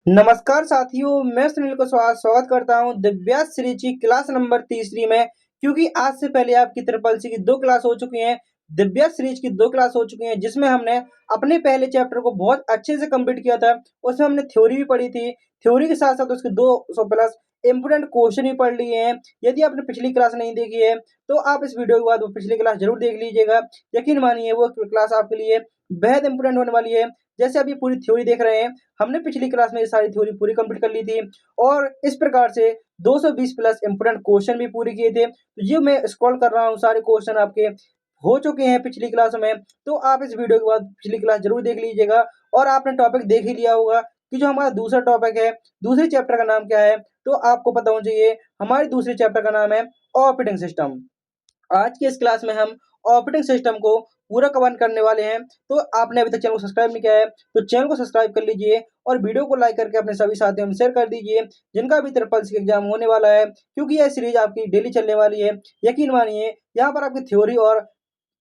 नमस्कार साथियों, मैं सुनील को स्वागत करता हूँ दिव्या सीरीज की क्लास नंबर तीसरी में। क्योंकि आज से पहले आपकी ट्रिपल सी की 2 क्लास हो चुकी हैं, दिव्या सीरीज की 2 क्लास हो चुकी हैं, जिसमें हमने अपने पहले चैप्टर को बहुत अच्छे से कंप्लीट किया था। उसमें हमने थ्योरी भी पढ़ी थी, थ्योरी के साथ-साथ उसके 200 प्लस इम्पोर्टेंट क्वेश्चन भी पढ़ लिए हैं। यदि आपने पिछली क्लास नहीं देखी है, तो आप इस वीडियो के बाद वो पिछली क्लास ज़रूर देख लीजिएगा। यकीन मानिए वो क्लास आपके लिए बेहद इम्पोर्टेंट होने वाली है। जैसे अभी पूरी थ्योरी देख रहे हैं, हमने पिछली क्लास में ये सारी थ्योरी पूरी कंप्लीट कर ली थी और इस प्रकार से 220 प्लस इंपोर्टेंट क्वेश्चन भी पूरे किए थे। तो ये मैं स्क्रॉल कर रहा हूँ, सारे क्वेश्चन आपके हो चुके हैं पिछली क्लास में। तो आप इस वीडियो के बाद पिछली क्लास जरूर देख लीजिएगा और आपने टॉपिक देख ही लिया होगा कि जो हमारा दूसरा टॉपिक है, दूसरे चैप्टर का नाम क्या है, तो आपको पता होना चाहिए। हमारे दूसरे चैप्टर का नाम है ऑपरेटिंग सिस्टम। आज की इस क्लास में हम ऑपरेटिंग सिस्टम को पूरा कवर करने वाले हैं। तो आपने अभी तक चैनल को सब्सक्राइब नहीं किया है, तो चैनल को सब्सक्राइब कर लीजिए और वीडियो को लाइक करके अपने सभी साथियों में शेयर कर दीजिए, जिनका भी ट्रिपल सी एग्जाम होने वाला है। क्योंकि यह सीरीज आपकी डेली चलने वाली है। यकीन मानिए, यहाँ पर आपकी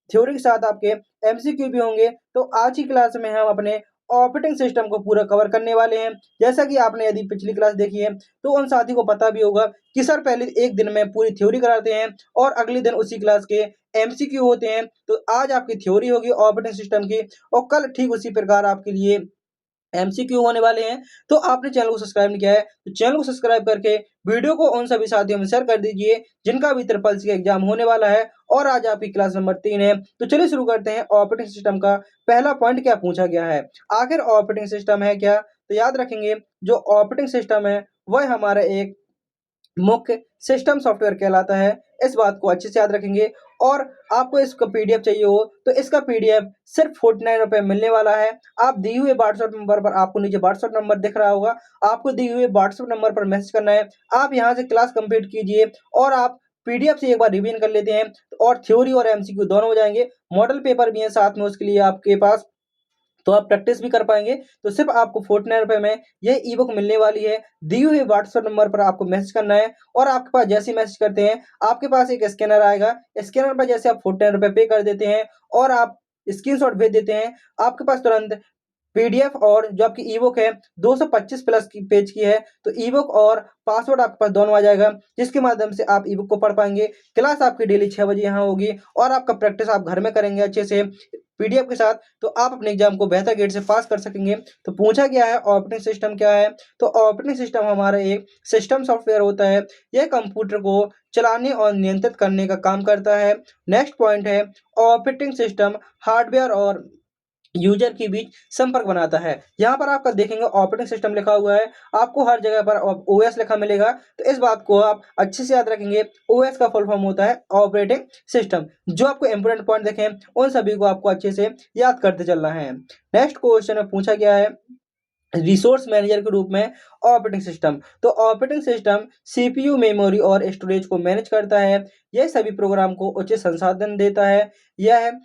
थ्योरी के साथ आपके एमसीक्यू भी होंगे। तो आज की क्लास में हम अपने ऑपरेटिंग सिस्टम को पूरा कवर करने वाले हैं। जैसा कि आपने यदि पिछली क्लास देखी है, तो उन साथी को पता भी होगा कि सर पहले एक दिन में पूरी थ्योरी कराते हैं और अगले दिन उसी क्लास के एमसीक्यू होते हैं। तो आज आपकी थ्योरी होगी ऑपरेटिंग सिस्टम की और कल ठीक उसी प्रकार आपके लिए एमसीक्यू होने वाले हैं। तो आपने चैनल को सब्सक्राइब नहीं किया है, तो चैनल को सब्सक्राइब करके वीडियो को उन सभी साथियों में शेयर कर दीजिए, जिनका भी ट्रिपल सी का एग्जाम होने वाला है। और आज आपकी क्लास नंबर 3 है। तो चलिए शुरू करते हैं। ऑपरेटिंग सिस्टम का पहला पॉइंट क्या पूछा गया है, आखिर ऑपरेटिंग सिस्टम है क्या? तो याद रखेंगे, जो ऑपरेटिंग सिस्टम है वह हमारा एक मुख्य सिस्टम सॉफ्टवेयर कहलाता है। इस बात को अच्छे से याद रखेंगे। और आपको इसका पीडीएफ चाहिए हो, तो इसका पीडीएफ सिर्फ 49 रुपए मिलने वाला है। आप दिए हुए व्हाट्सएप नंबर पर, आपको नीचे व्हाट्सएप नंबर दिख रहा होगा, आपको दिए हुए व्हाट्सएप नंबर पर मैसेज करना है। आप यहाँ से क्लास कंप्लीट कीजिए और आप पीडीएफ से एक बार रिवीजन कर लेते हैं, और थ्योरी और एमसीक्यू दोनों हो जाएंगे। मॉडल पेपर भी है साथ में उसके लिए आपके पास, तो आप प्रैक्टिस भी कर पाएँगे। तो सिर्फ़ आपको 49 रुपए में ये ई-बुक मिलने वाली है। दिए हुए व्हाट्सएप नंबर पर आपको मैसेज करना है और आपके पास जैसे ही मैसेज करते हैं, आपके पास एक स्कैनर आएगा। स्कैनर पर जैसे आप 49 रुपए पे कर देते हैं और आप स्क्रीनशॉट भेज देते हैं, आपके पास तुरंत पीडीएफ और जो आपकी ई-बुक है 225 प्लस की पेज की है, तो ई-बुक और पासवर्ड आपके पास दोनों आ जाएगा, जिसके माध्यम से आप ई-बुक को पढ़ पाएँगे। क्लास आपकी डेली 6 बजे यहाँ होगी और आपका प्रैक्टिस आप घर में करेंगे अच्छे से पीडीएफ के साथ, तो आप अपने एग्जाम को बेहतर ग्रेड से पास कर सकेंगे। तो पूछा गया है ऑपरेटिंग सिस्टम क्या है, तो ऑपरेटिंग सिस्टम हमारा एक सिस्टम सॉफ्टवेयर होता है। यह कंप्यूटर को चलाने और नियंत्रित करने का काम करता है। नेक्स्ट पॉइंट है, ऑपरेटिंग सिस्टम हार्डवेयर और यूजर के बीच संपर्क बनाता है। यहाँ पर आपका देखेंगे ऑपरेटिंग सिस्टम लिखा हुआ है, आपको हर जगह पर ओएस लिखा मिलेगा। तो इस बात को आप अच्छे से याद रखेंगे। ओएस का फुल फॉर्म होता है ऑपरेटिंग सिस्टम। जो आपको इंपोर्टेंट पॉइंट देखें, उन सभी को आपको अच्छे से याद करते चलना है। नेक्स्ट क्वेश्चन में पूछा गया है, रिसोर्स मैनेजर के रूप में ऑपरेटिंग सिस्टम। तो ऑपरेटिंग सिस्टम सीपीयू, मेमोरी और स्टोरेज को मैनेज करता है। यह सभी प्रोग्राम को उचित संसाधन देता है। यह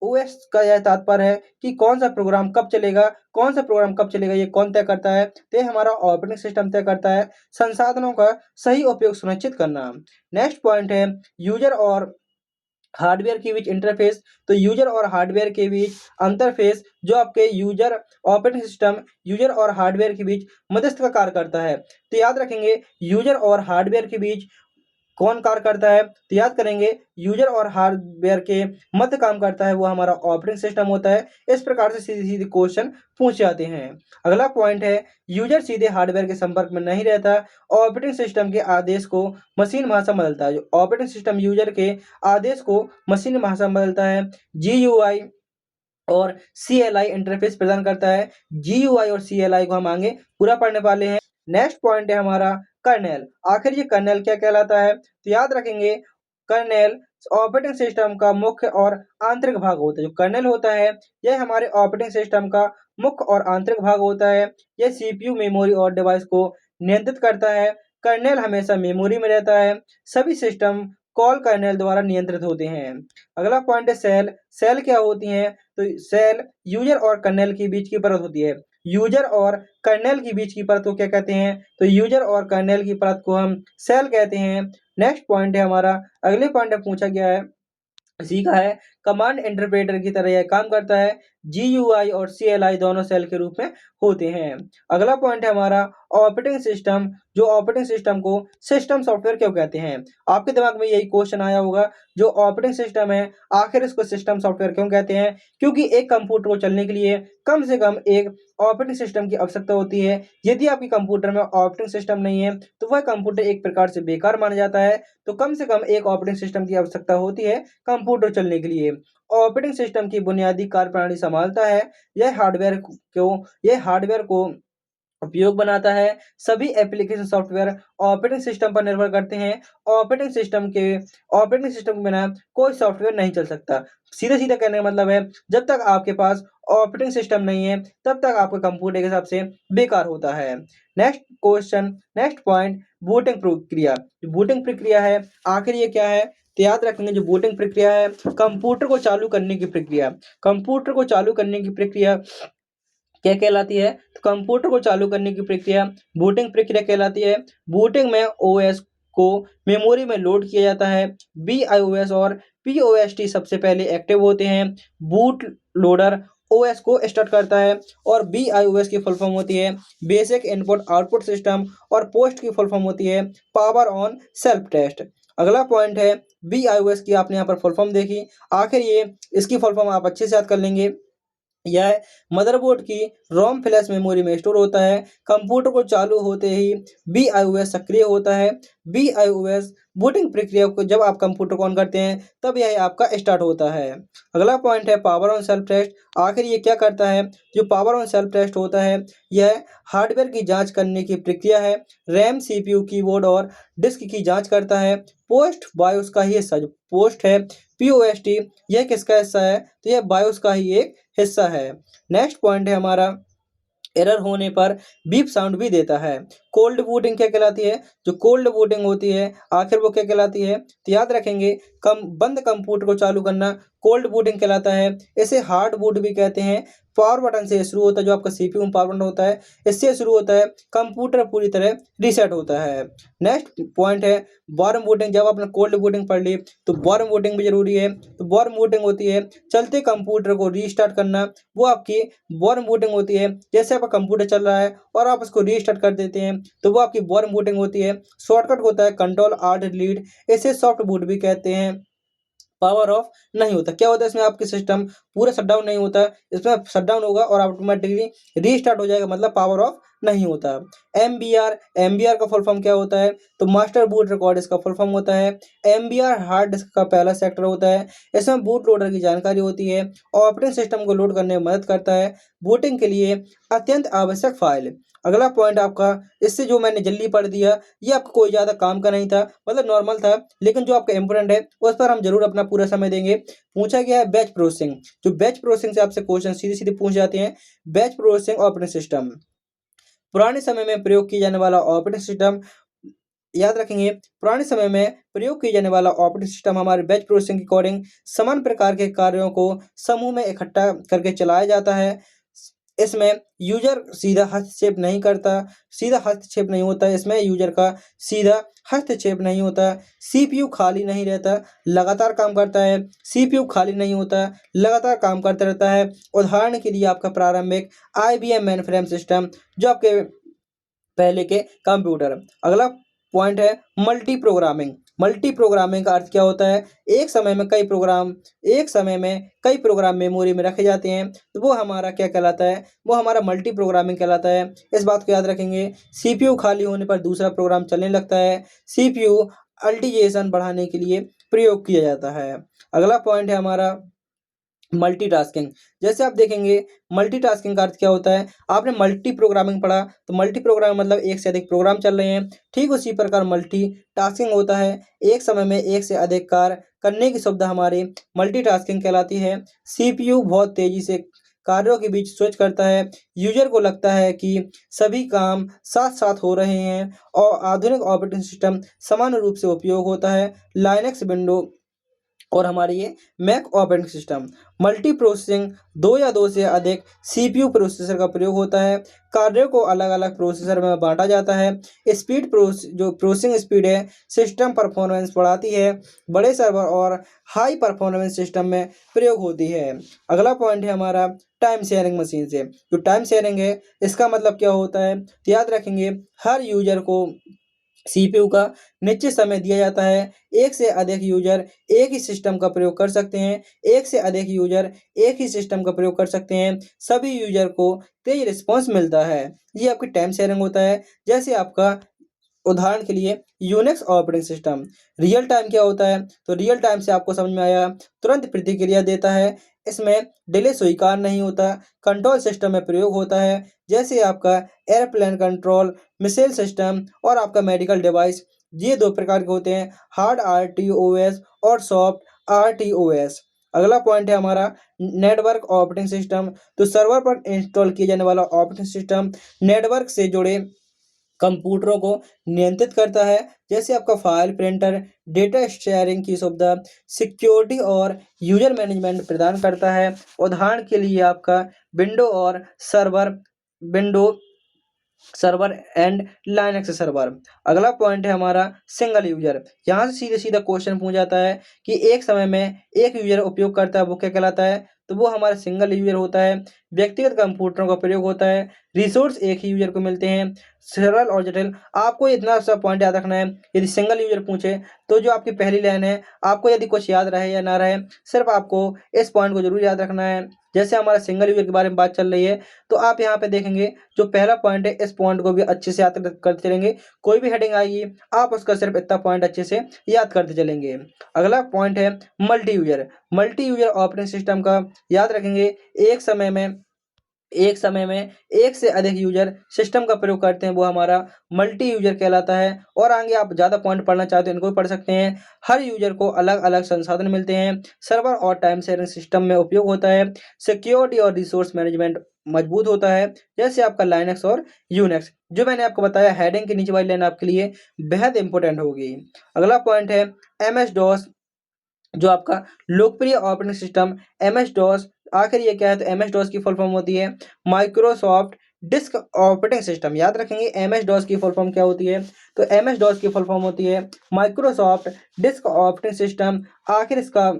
ओएस का यह तात्पर्य है कि कौन-सा प्रोग्राम कब चलेगा, कौन-सा प्रोग्राम कब चलेगा, ये कौन तय करता है? तो ये हमारा ऑपरेटिंग सिस्टम तय करता है। संसाधनों का सही उपयोग सुनिश्चित करना। नेक्स्ट पॉइंट है, यूजर और हार्डवेयर के बीच इंटरफेस। तो यूजर और हार्डवेयर के बीच अंतरफेस, जो आपके यूजर ऑपरेटिंग सिस्टम यूजर और हार्डवेयर के बीच मध्यस्थ का कार्य करता है। तो याद रखेंगे, यूजर और हार्डवेयर के बीच कौन कार्य करता है, तो याद करेंगे यूजर और हार्डवेयर के मध्य काम करता है, वो हमारा ऑपरेटिंग सिस्टम होता है। इस प्रकार से सीधे-सीधे क्वेश्चन पूछे जाते हैं। अगला पॉइंट है, यूजर सीधे हार्डवेयर के संपर्क में नहीं रहता। ऑपरेटिंग सिस्टम के आदेश को मशीन भाषा में बदलता है। जो ऑपरेटिंग सिस्टम यूजर के आदेश को मशीन भाषा में बदलता है। जीयूआई और सीएलआई इंटरफेस प्रदान करता है। जीयूआई और सीएलआई को हम आगे पूरा पढ़ने वाले हैं। नेक्स्ट पॉइंट है हमारा कर्नेल। आखिर ये कर्नेल क्या कहलाता है, तो याद रखेंगे, कर्नेल ऑपरेटिंग सिस्टम का मुख्य और आंतरिक भाग होता है। जो कर्नेल होता है, यह हमारे ऑपरेटिंग सिस्टम का मुख्य और आंतरिक भाग होता है। यह सीपीयू, मेमोरी और डिवाइस को नियंत्रित करता है। कर्नेल हमेशा मेमोरी में रहता है। सभी सिस्टम कॉल कर्नेल द्वारा नियंत्रित होते हैं। अगला पॉइंट है सेल। सेल क्या होती हैं, तो सेल यूजर और कर्नेल के बीच की परत होती है। यूजर और कर्नेल के बीच की परत को क्या कहते हैं, तो यूजर और कर्नेल की परत को हम सेल कहते हैं। नेक्स्ट पॉइंट है हमारा, अगले पॉइंट में पूछा गया है, सीखा है कमांड इंटरप्रेटर की तरह यह काम करता है। GUI और CLI दोनों सेल के रूप में होते हैं। अगला पॉइंट है हमारा ऑपरेटिंग सिस्टम। जो ऑपरेटिंग सिस्टम को सिस्टम सॉफ्टवेयर क्यों कहते हैं? आपके दिमाग में यही क्वेश्चन आया होगा, जो ऑपरेटिंग सिस्टम है आखिर इसको सिस्टम सॉफ्टवेयर क्यों कहते हैं? क्योंकि एक कंप्यूटर को चलने के लिए कम से कम एक ऑपरेटिंग सिस्टम की आवश्यकता होती है। यदि आपके कंप्यूटर में ऑपरेटिंग सिस्टम नहीं है तो वह कंप्यूटर एक प्रकार से बेकार माना जाता है। तो कम से कम एक ऑपरेटिंग सिस्टम की आवश्यकता होती है कंप्यूटर चलने के लिए। ऑपरेटिंग सिस्टम की बुनियादी कार्यप्रणाली संभालता है। यह हार्डवेयर को उपयोग बनाता है। सभी एप्लीकेशन सॉफ्टवेयर ऑपरेटिंग सिस्टम पर निर्भर करते हैं। ऑपरेटिंग सिस्टम के बिना कोई सॉफ्टवेयर नहीं चल सकता। सीधा सीधा कहने का मतलब है, जब तक आपके पास ऑपरेटिंग सिस्टम नहीं है तब तक आपका कंप्यूटर के हिसाब से बेकार होता है। नेक्स्ट पॉइंट, बूटिंग प्रक्रिया। जो बूटिंग प्रक्रिया है आखिर ये क्या है? तो याद रखेंगे, जो बूटिंग प्रक्रिया है कंप्यूटर को चालू करने की प्रक्रिया। कंप्यूटर को चालू करने की प्रक्रिया क्या कहलाती है? तो कंप्यूटर को चालू करने की प्रक्रिया बूटिंग प्रक्रिया कहलाती है। बूटिंग में ओएस को मेमोरी में लोड किया जाता है। BIOS और POST सबसे पहले एक्टिव होते हैं। बूट लोडर ओएस को स्टार्ट करता है और BIOS की फुल फॉर्म होती है बेसिक इनपुट आउटपुट सिस्टम और पोस्ट की फुल फॉर्म होती है पावर ऑन सेल्फ टेस्ट। अगला पॉइंट है BIOS की, आपने यहाँ पर फुल फॉर्म देखी, आखिर ये इसकी फुल फॉर्म आप अच्छे से याद कर लेंगे। यह मदरबोर्ड की रोम फ्लैश मेमोरी में स्टोर होता है। कंप्यूटर को चालू होते ही BIOS सक्रिय होता है। BIOS बूटिंग प्रक्रिया को जब आप कंप्यूटर को ऑन करते हैं तब यह आपका स्टार्ट होता है। अगला पॉइंट है पावर ऑन सेल्फ टेस्ट। आखिर ये क्या करता है? जो पावर ऑन सेल्फ टेस्ट होता है यह हार्डवेयर की जांच करने की प्रक्रिया है। रैम, CPU, कीबोर्ड और डिस्क की जांच करता है। पोस्ट बायोस का ही हिस्सा, जो पोस्ट है POST, यह किसका हिस्सा है? तो यह बायोस का ही एक हिस्सा है। नेक्स्ट पॉइंट है हमारा, एरर होने पर बीप साउंड भी देता है। कोल्ड बूटिंग क्या कहलाती है? जो कोल्ड बूटिंग होती है आखिर वो क्या कहलाती है? तो याद रखेंगे, बंद कंप्यूटर को चालू करना कोल्ड बूटिंग कहलाता है। इसे हार्ड बूट भी कहते हैं। पावर बटन से शुरू होता है, जो आपका CPU में पावर बटन होता है इससे शुरू होता है। कंप्यूटर पूरी तरह रीसेट होता है। नेक्स्ट पॉइंट है वार्म बूटिंग। जब आपने कोल्ड बूटिंग पढ़ ली तो वार्म बूटिंग भी जरूरी है। तो वार्म बूटिंग होती है चलते कंप्यूटर को रीस्टार्ट करना, वो आपकी वार्म बूटिंग होती है। जैसे आपका कंप्यूटर चल रहा है और आप उसको रीस्टार्ट कर देते हैं तो वो आपकी वार्म बूटिंग होती है। शॉर्टकट होता है Ctrl+Alt+Delete। इसे सॉफ्ट बूट भी कहते हैं। पावर ऑफ नहीं होता, क्या होता है इसमें? आपके सिस्टम पूरा शटडाउन नहीं होता, इसमें शटडाउन होगा और ऑटोमेटिकली रीस्टार्ट हो जाएगा, मतलब पावर ऑफ नहीं होता। MBR का फुल फॉर्म क्या होता है? तो मास्टर बूट रिकॉर्ड इसका फुल फॉर्म होता है। MBR हार्ड डिस्क का पहला सेक्टर होता है। इसमें बूट लोडर की जानकारी होती है। ऑपरेटिंग सिस्टम को लोड करने में मदद करता है। बूटिंग के लिए अत्यंत आवश्यक फाइल। अगला पॉइंट आपका, इससे जो मैंने जल्दी पढ़ दिया ये आपको कोई ज़्यादा काम का नहीं था, मतलब नॉर्मल था, लेकिन जो आपका इंपोर्टेंट है उस पर हम जरूर अपना पूरा समय देंगे। पूछा गया है बैच प्रोसेसिंग। जो बैच प्रोसेसिंग से आपसे क्वेश्चन सीधे सीधे पूछ जाते हैं। बैच प्रोसेसिंग ऑपरेटिंग सिस्टम, पुराने समय में प्रयोग किया जाने वाला ऑपरेटिंग सिस्टम। याद रखेंगे, पुराने समय में प्रयोग किए जाने वाला ऑपरेटिंग सिस्टम हमारे बैच प्रोसेसिंग के अकॉर्डिंग समान प्रकार के कार्यों को समूह में इकट्ठा करके चलाया जाता है। इसमें यूजर सीधा हस्तक्षेप नहीं होता। इसमें यूजर का सीधा हस्तक्षेप नहीं होता। CPU खाली नहीं रहता, लगातार काम करता है। CPU खाली नहीं होता, लगातार काम करता रहता है। उदाहरण के लिए आपका प्रारंभिक IBM मेन फ्रेम सिस्टम, जो आपके पहले के कंप्यूटर। अगला पॉइंट है मल्टी प्रोग्रामिंग। मल्टी प्रोग्रामिंग का अर्थ क्या होता है? एक समय में कई प्रोग्राम मेमोरी में रखे जाते हैं तो वो हमारा क्या कहलाता है? वो हमारा मल्टी प्रोग्रामिंग कहलाता है। इस बात को याद रखेंगे। CPU खाली होने पर दूसरा प्रोग्राम चलने लगता है। CPU अल्टीजेशन बढ़ाने के लिए प्रयोग किया जाता है। अगला पॉइंट है हमारा मल्टीटास्किंग। जैसे आप देखेंगे मल्टीटास्किंग का अर्थ क्या होता है? आपने मल्टी प्रोग्रामिंग पढ़ा, तो मल्टी प्रोग्रामिंग मतलब एक से अधिक प्रोग्राम चल रहे हैं। ठीक उसी प्रकार मल्टीटास्किंग होता है, एक समय में एक से अधिक कार्य करने की सुविधा हमारी मल्टीटास्किंग कहलाती है। CPU बहुत तेजी से कार्यों के बीच स्विच करता है। यूजर को लगता है कि सभी काम साथ साथ हो रहे हैं और आधुनिक ऑपरेटिंग सिस्टम समान रूप से उपयोग होता है। लाइनक्स विंडो और हमारी ये Mac operating system. Multi processing, दो या दो से अधिक सीपीयू प्रोसेसर का प्रयोग होता है। कार्यों को अलग अलग प्रोसेसर में बांटा जाता है। स्पीड जो प्रोसेसिंग स्पीड है सिस्टम परफॉर्मेंस बढ़ाती है। बड़े सर्वर और हाई परफॉर्मेंस सिस्टम में प्रयोग होती है। अगला पॉइंट है हमारा टाइम शेयरिंग मशीन से। जो टाइम शेयरिंग है इसका मतलब क्या होता है, तो याद रखेंगे हर यूजर को सीपीयू का निश्चित समय दिया जाता है। एक से अधिक यूजर एक ही सिस्टम का प्रयोग कर सकते हैं। एक से अधिक यूजर एक ही सिस्टम का प्रयोग कर सकते हैं। सभी यूजर को तेज रिस्पांस मिलता है। ये आपकी टाइम शेयरिंग होता है। जैसे आपका उदाहरण के लिए Unix operating system. Real time क्या होता है, तो रियल टाइम से आपको समझ में आया, तुरंत प्रतिक्रिया देता है। इसमें डिले स्वीकार नहीं होता। कंट्रोल सिस्टम में प्रयोग होता है, जैसे आपका एयरप्लेन कंट्रोल, मिसाइल सिस्टम और आपका मेडिकल डिवाइस। ये दो प्रकार के होते हैं, हार्ड आरटीओएस और सॉफ्ट आरटीओएस। अगला पॉइंट है हमारा नेटवर्क ऑपरेटिंग सिस्टम। तो सर्वर पर इंस्टॉल किए जाने वाला ऑपरेटिंग सिस्टम नेटवर्क से जुड़े कंप्यूटरों को नियंत्रित करता है, जैसे आपका फाइल प्रिंटर, डेटा शेयरिंग की सुविधा, सिक्योरिटी और यूजर मैनेजमेंट प्रदान करता है। उदाहरण के लिए आपका विंडो और server, window server and Linux server. अगला पॉइंट है हमारा सिंगल यूजर। यहाँ से सीधे सीधा क्वेश्चन पूछ जाता है कि एक समय में एक यूजर उपयोग करता है वो क्या कहलाता है, तो वो हमारा सिंगल यूजर होता है। व्यक्तिगत कंप्यूटरों का प्रयोग होता है। रिसोर्स एक ही यूजर को मिलते हैं। सरल और जटिल, आपको इतना सा पॉइंट याद रखना है। यदि सिंगल यूजर पूछे तो जो आपकी पहली लाइन है, आपको यदि कुछ याद रहे या ना रहे, सिर्फ आपको इस पॉइंट को जरूर याद रखना है। जैसे हमारा सिंगल यूजर के बारे में बात चल रही है, तो आप यहाँ पे देखेंगे जो पहला पॉइंट है इस पॉइंट को भी अच्छे से याद करते चलेंगे। कोई भी हेडिंग आएगी आप उसका सिर्फ इतना पॉइंट अच्छे से याद करते चलेंगे। अगला पॉइंट है multi user. Multi user operating system का याद रखेंगे, एक समय में एक से अधिक यूजर सिस्टम का प्रयोग करते हैं, वो हमारा मल्टी यूजर कहलाता है। और आगे आप ज़्यादा पॉइंट पढ़ना चाहते हैं इनको भी पढ़ सकते हैं। हर यूजर को अलग अलग संसाधन मिलते हैं। सर्वर और टाइम शेयरिंग सिस्टम में उपयोग होता है। सिक्योरिटी और रिसोर्स मैनेजमेंट मजबूत होता है, जैसे आपका लाइनक्स और यूनिक्स। जो मैंने आपको बताया हेडिंग के नीचे वाली लाइन आपके लिए बेहद इंपॉर्टेंट होगी। अगला पॉइंट है एमएस डॉस। जो आपका लोकप्रिय operating system M S DOS. आखिर ये क्या है, तो एम एस डॉस की फुल फॉर्म होती है माइक्रोसॉफ्ट डिस्क ऑपरेटिंग सिस्टम। याद रखेंगे एम एस डॉस की फुल फॉर्म क्या होती है, तो एम एस डॉस की फुल फॉर्म होती है माइक्रोसॉफ्ट डिस्क ऑपरेटिंग सिस्टम। आखिर इसका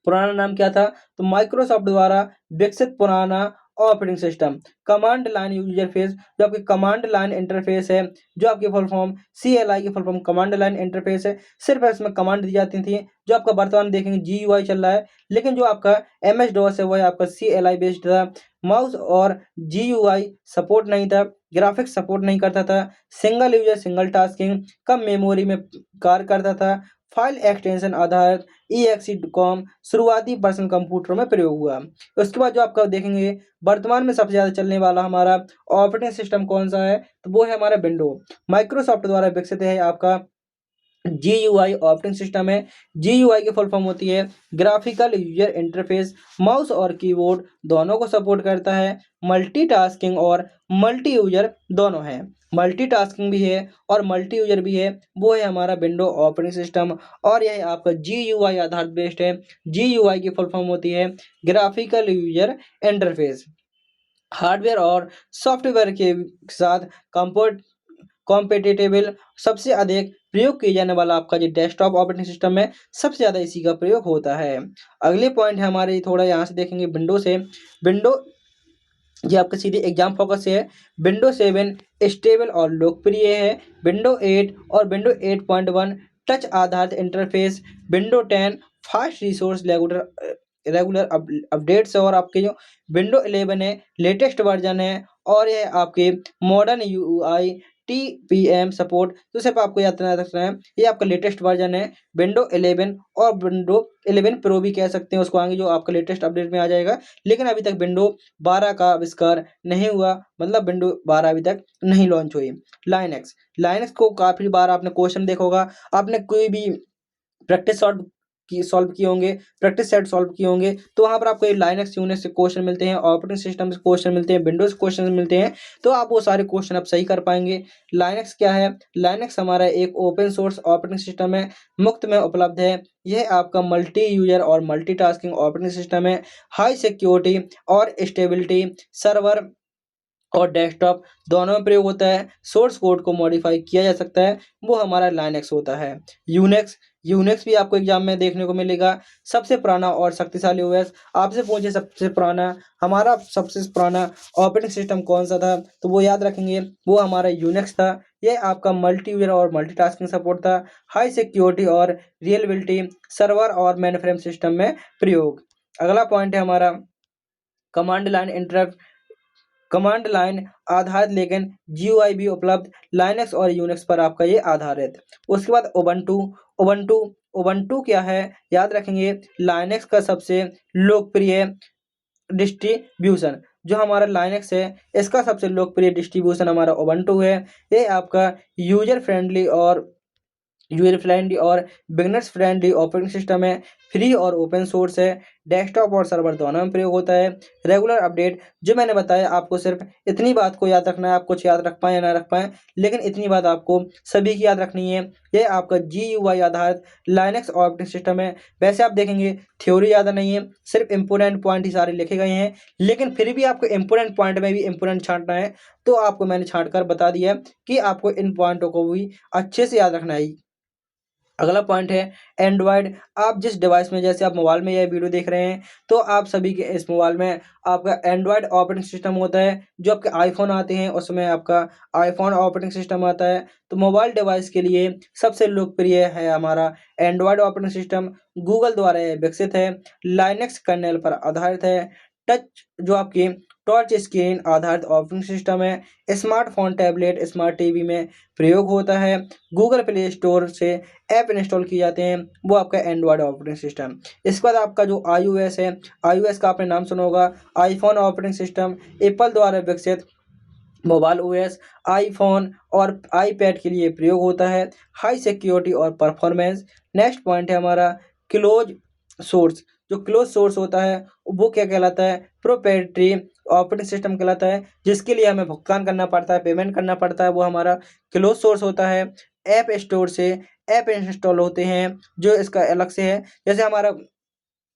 पुराना नाम क्या था, तो माइक्रोसॉफ्ट द्वारा विकसित पुराना operating system. Command line user face. जो आपकी कमांड लाइन इंटरफेस है, जो आपकी फुल फॉर्म CLI की full form command line interface है। सिर्फ इसमें कमांड दी जाती थी। जो आपका वर्तमान देखेंगे GUI चल रहा है, लेकिन जो आपका MS DOS है वो है आपका CLI बेस्ड था। माउस और GUI सपोर्ट नहीं था, ग्राफिक्स सपोर्ट नहीं करता था। सिंगल यूजर सिंगल टास्किंग, कम मेमोरी में कार्य करता था। फाइल एक्सटेंशन आधारित EXE शुरुआती पर्सनल कंप्यूटरों में प्रयोग हुआ। उसके बाद जो आपका देखेंगे वर्तमान में सबसे ज़्यादा चलने वाला हमारा ऑपरेटिंग सिस्टम कौन सा है, तो वो है हमारा विंडो। माइक्रोसॉफ्ट द्वारा विकसित है आपका GUI ऑपरेटिंग सिस्टम है। GUI की फुल फॉर्म होती है ग्राफिकल यूजर इंटरफेस। माउस और कीबोर्ड दोनों को सपोर्ट करता है। मल्टीटास्किंग और मल्टी यूजर दोनों है। मल्टीटास्किंग भी है और मल्टी यूजर भी है, वो है हमारा विंडो ऑपरेटिंग सिस्टम। और यह आपका GUI आधारित बेस्ड है। GUI की फुल फॉर्म होती है ग्राफिकल यूजर इंटरफेस। हार्डवेयर और सॉफ्टवेयर के साथ कंपोर्ट कॉम्पेटिटेबल सबसे अधिक प्रयोग किए जाने वाला आपका जो डेस्कटॉप ऑपरेटिंग सिस्टम है, सबसे ज़्यादा इसी का प्रयोग होता है। अगले पॉइंट है हमारे, थोड़ा यहाँ से देखेंगे विंडो से। विंडो ये आपका सीधे एग्जाम फोकस से है। विंडो 7 स्टेबल और लोकप्रिय है। विंडो 8 और विंडो 8.1 टच आधारित interface. Window 10 fast resource regular updates. और आपके जो विंडो 11 है लेटेस्ट वर्जन है, और यह आपके मॉडर्न UI TPM सपोर्ट। तो सिर्फ आपको याद रखना है ये आपका लेटेस्ट वर्जन है विंडो 11, और विंडो 11 प्रो भी कह सकते हैं उसको, आगे जो आपका लेटेस्ट अपडेट में आ जाएगा। लेकिन अभी तक विंडो 12 का आविष्कार नहीं हुआ, मतलब विंडो 12 अभी तक नहीं लॉन्च हुई। लाइनक्स। लाइनक्स को काफ़ी बार आपने क्वेश्चन देखा होगा, आपने कोई भी प्रैक्टिस शॉट सॉल्व किए होंगे, प्रैक्टिस सेट सॉल्व किए होंगे, तो वहाँ पर आपको ये लाइनक्स यूनिक्स से क्वेश्चन मिलते हैं, ऑपरेटिंग सिस्टम से क्वेश्चन मिलते हैं, विंडोज क्वेश्चन मिलते हैं, तो आप वो सारे क्वेश्चन आप सही कर पाएंगे। लाइनक्स क्या है? लाइनक्स हमारा एक ओपन सोर्स ऑपरेटिंग सिस्टम है, मुफ्त में उपलब्ध है। यह आपका मल्टी यूजर और मल्टीटास्किंग ऑपरेटिंग सिस्टम है। हाई सिक्योरिटी और स्टेबिलिटी, सर्वर और डेस्कटॉप दोनों में प्रयोग होता है। सोर्स कोड को मॉडिफाई किया जा सकता है, वो हमारा लाइनक्स होता है। यूनिक्स, यूनिक्स भी आपको एग्जाम में देखने को मिलेगा। सबसे पुराना और शक्तिशाली ओएस, आपसे पूछे सबसे पुराना, हमारा सबसे पुराना ऑपरेटिंग सिस्टम कौन सा था, तो वो याद रखेंगे, वो हमारा यूनिक्स था। यह आपका मल्टी यूजर और मल्टीटास्किंग सपोर्ट था। हाई सिक्योरिटी और रिलायबिलिटी, सर्वर और मेनफ्रेम सिस्टम में प्रयोग। अगला पॉइंट है हमारा command line interrupt, command line आधारित लेकिन जीयूआई भी उपलब्ध, लाइनक्स और यूनिक्स पर आपका ये आधारित। उसके बाद उबंटू, उबंटू, उबंटू क्या है? याद रखेंगे, लाइनक्स का सबसे लोकप्रिय डिस्ट्रीब्यूशन। जो हमारा लाइनक्स है, इसका सबसे लोकप्रिय डिस्ट्रीब्यूशन हमारा उबंटू है। ये आपका यूजर फ्रेंडली और बिगनर्स फ्रेंडली ऑपरेटिंग सिस्टम है। फ्री और ओपन सोर्स है। डेस्कटॉप और सर्वर दोनों में प्रयोग होता है। रेगुलर अपडेट, जो मैंने बताया, आपको सिर्फ इतनी बात को याद रखना है, आप कुछ याद रख पाए या ना रख पाए, लेकिन इतनी बात आपको सभी की याद रखनी है। ये आपका GUI आधारित लाइनक्स ऑपरेटिंग सिस्टम है। वैसे आप देखेंगे थ्योरी ज़्यादा नहीं है, सिर्फ इंपोर्टेंट पॉइंट ही सारे लिखे गए हैं, लेकिन फिर भी आपको इंपोर्टेंट पॉइंट में भी इंपोर्टेंट छांटना है, तो आपको मैंने छांट कर बता दिया कि आपको इन पॉइंटों को भी अच्छे से याद रखना है। अगला पॉइंट है एंड्रॉयड। आप जिस डिवाइस में, जैसे आप मोबाइल में यह वीडियो देख रहे हैं, तो आप सभी के इस मोबाइल में आपका एंड्रॉयड ऑपरेटिंग सिस्टम होता है। जो आपके आईफोन आते हैं उसमें आपका आईफोन ऑपरेटिंग सिस्टम आता है। तो मोबाइल डिवाइस के लिए सबसे लोकप्रिय है हमारा एंड्रॉयड ऑपरेटिंग सिस्टम। गूगल द्वारा यह विकसित है, लाइनक्स कर्नेल पर आधारित है। टच, जो आपकी टच स्क्रीन आधारित ऑपरेटिंग सिस्टम है। स्मार्टफोन, टैबलेट, स्मार्ट टीवी में प्रयोग होता है। गूगल प्ले स्टोर से ऐप इंस्टॉल किए जाते हैं, वो आपका एंड्रॉयड ऑपरेटिंग सिस्टम। इसके बाद आपका जो iOS है, iOS का आपने नाम सुना होगा, आईफोन ऑपरेटिंग सिस्टम, एप्पल द्वारा विकसित मोबाइल ओएस, आईफोन और आईपैड के लिए प्रयोग होता है। हाई सिक्योरिटी और परफॉर्मेंस। नेक्स्ट पॉइंट है हमारा क्लोज सोर्स। जो क्लोज सोर्स होता है वो क्या कहलाता है? प्रोप्राइटरी ऑपरेटिंग सिस्टम कहलाता है, जिसके लिए हमें भुगतान करना पड़ता है, पेमेंट करना पड़ता है, वो हमारा क्लोज सोर्स होता है। ऐप स्टोर से ऐप इंस्टॉल होते हैं, जो इसका अलग से है। जैसे हमारा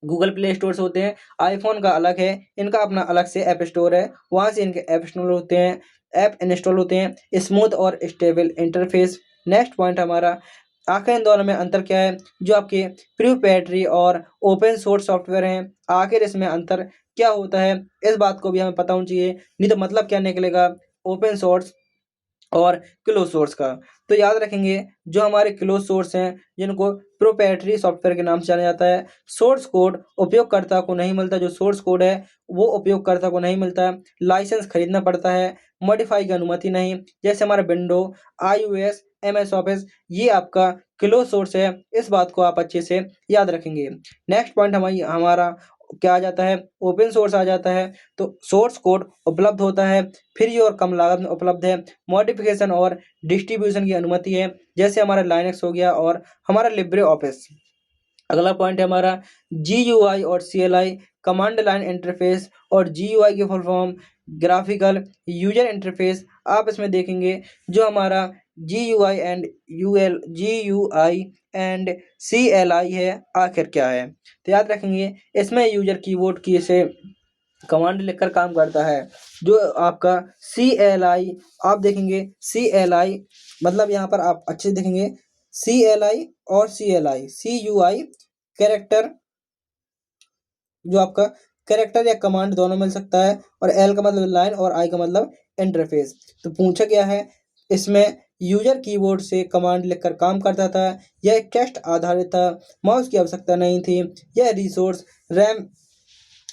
गूगल प्ले स्टोर्स होते हैं, आईफोन का अलग है, इनका अपना अलग से ऐप स्टोर है, वहाँ से इनके ऐप इंस्टॉल होते हैं, ऐप इंस्टॉल होते हैं। स्मूथ और स्टेबल इंटरफेस। नेक्स्ट पॉइंट हमारा, आखिर इन दोनों में अंतर क्या है? जो आपके प्रोप्राइटरी और ओपन सोर्स सॉफ्टवेयर हैं, आखिर इसमें अंतर क्या होता है? इस बात को भी हमें पता होना चाहिए, नहीं तो मतलब क्या निकलेगा ओपन सोर्स और क्लोज सोर्स का। तो याद रखेंगे, जो हमारे क्लोज सोर्स हैं, जिनको प्रोप्राइटरी सॉफ्टवेयर के नाम से जाना जाता है, सोर्स कोड उपयोगकर्ता को नहीं मिलता। जो सोर्स कोड है वो उपयोगकर्ता को नहीं मिलता, लाइसेंस खरीदना पड़ता है, मॉडिफाई की अनुमति नहीं। जैसे हमारा विंडो, iOS, MS ऑफिस, ये आपका क्लोज सोर्स है। इस बात को आप अच्छे से याद रखेंगे। नेक्स्ट पॉइंट हमारा क्या आ जाता है? ओपन सोर्स आ जाता है। तो सोर्स कोड उपलब्ध होता है, फ्री और कम लागत में उपलब्ध है, मॉडिफिकेशन और डिस्ट्रीब्यूशन की अनुमति है, जैसे हमारा लाइनक्स हो गया और हमारा लिब्रे ऑफिस। अगला पॉइंट है हमारा GUI और CLI, कमांड लाइन इंटरफेस और GUI की full form graphical user interface. आप इसमें देखेंगे जो हमारा GUI एंड CLI है, आखिर क्या है? तो याद रखेंगे, इसमें यूजर कीबोर्ड की से कमांड लिखकर काम करता है। जो आपका CLI, आप देखेंगे CLI मतलब यहाँ पर आप अच्छे से देखेंगे, CLI और CUI कैरेक्टर, जो आपका कैरेक्टर या कमांड दोनों मिल सकता है, और L का मतलब लाइन और I का मतलब इंटरफेस। तो पूछा गया है, इसमें यूजर कीबोर्ड से कमांड लिखकर काम करता था, यह एक टेक्स्ट आधारित था, माउस की आवश्यकता नहीं थी, यह रिसोर्स रैम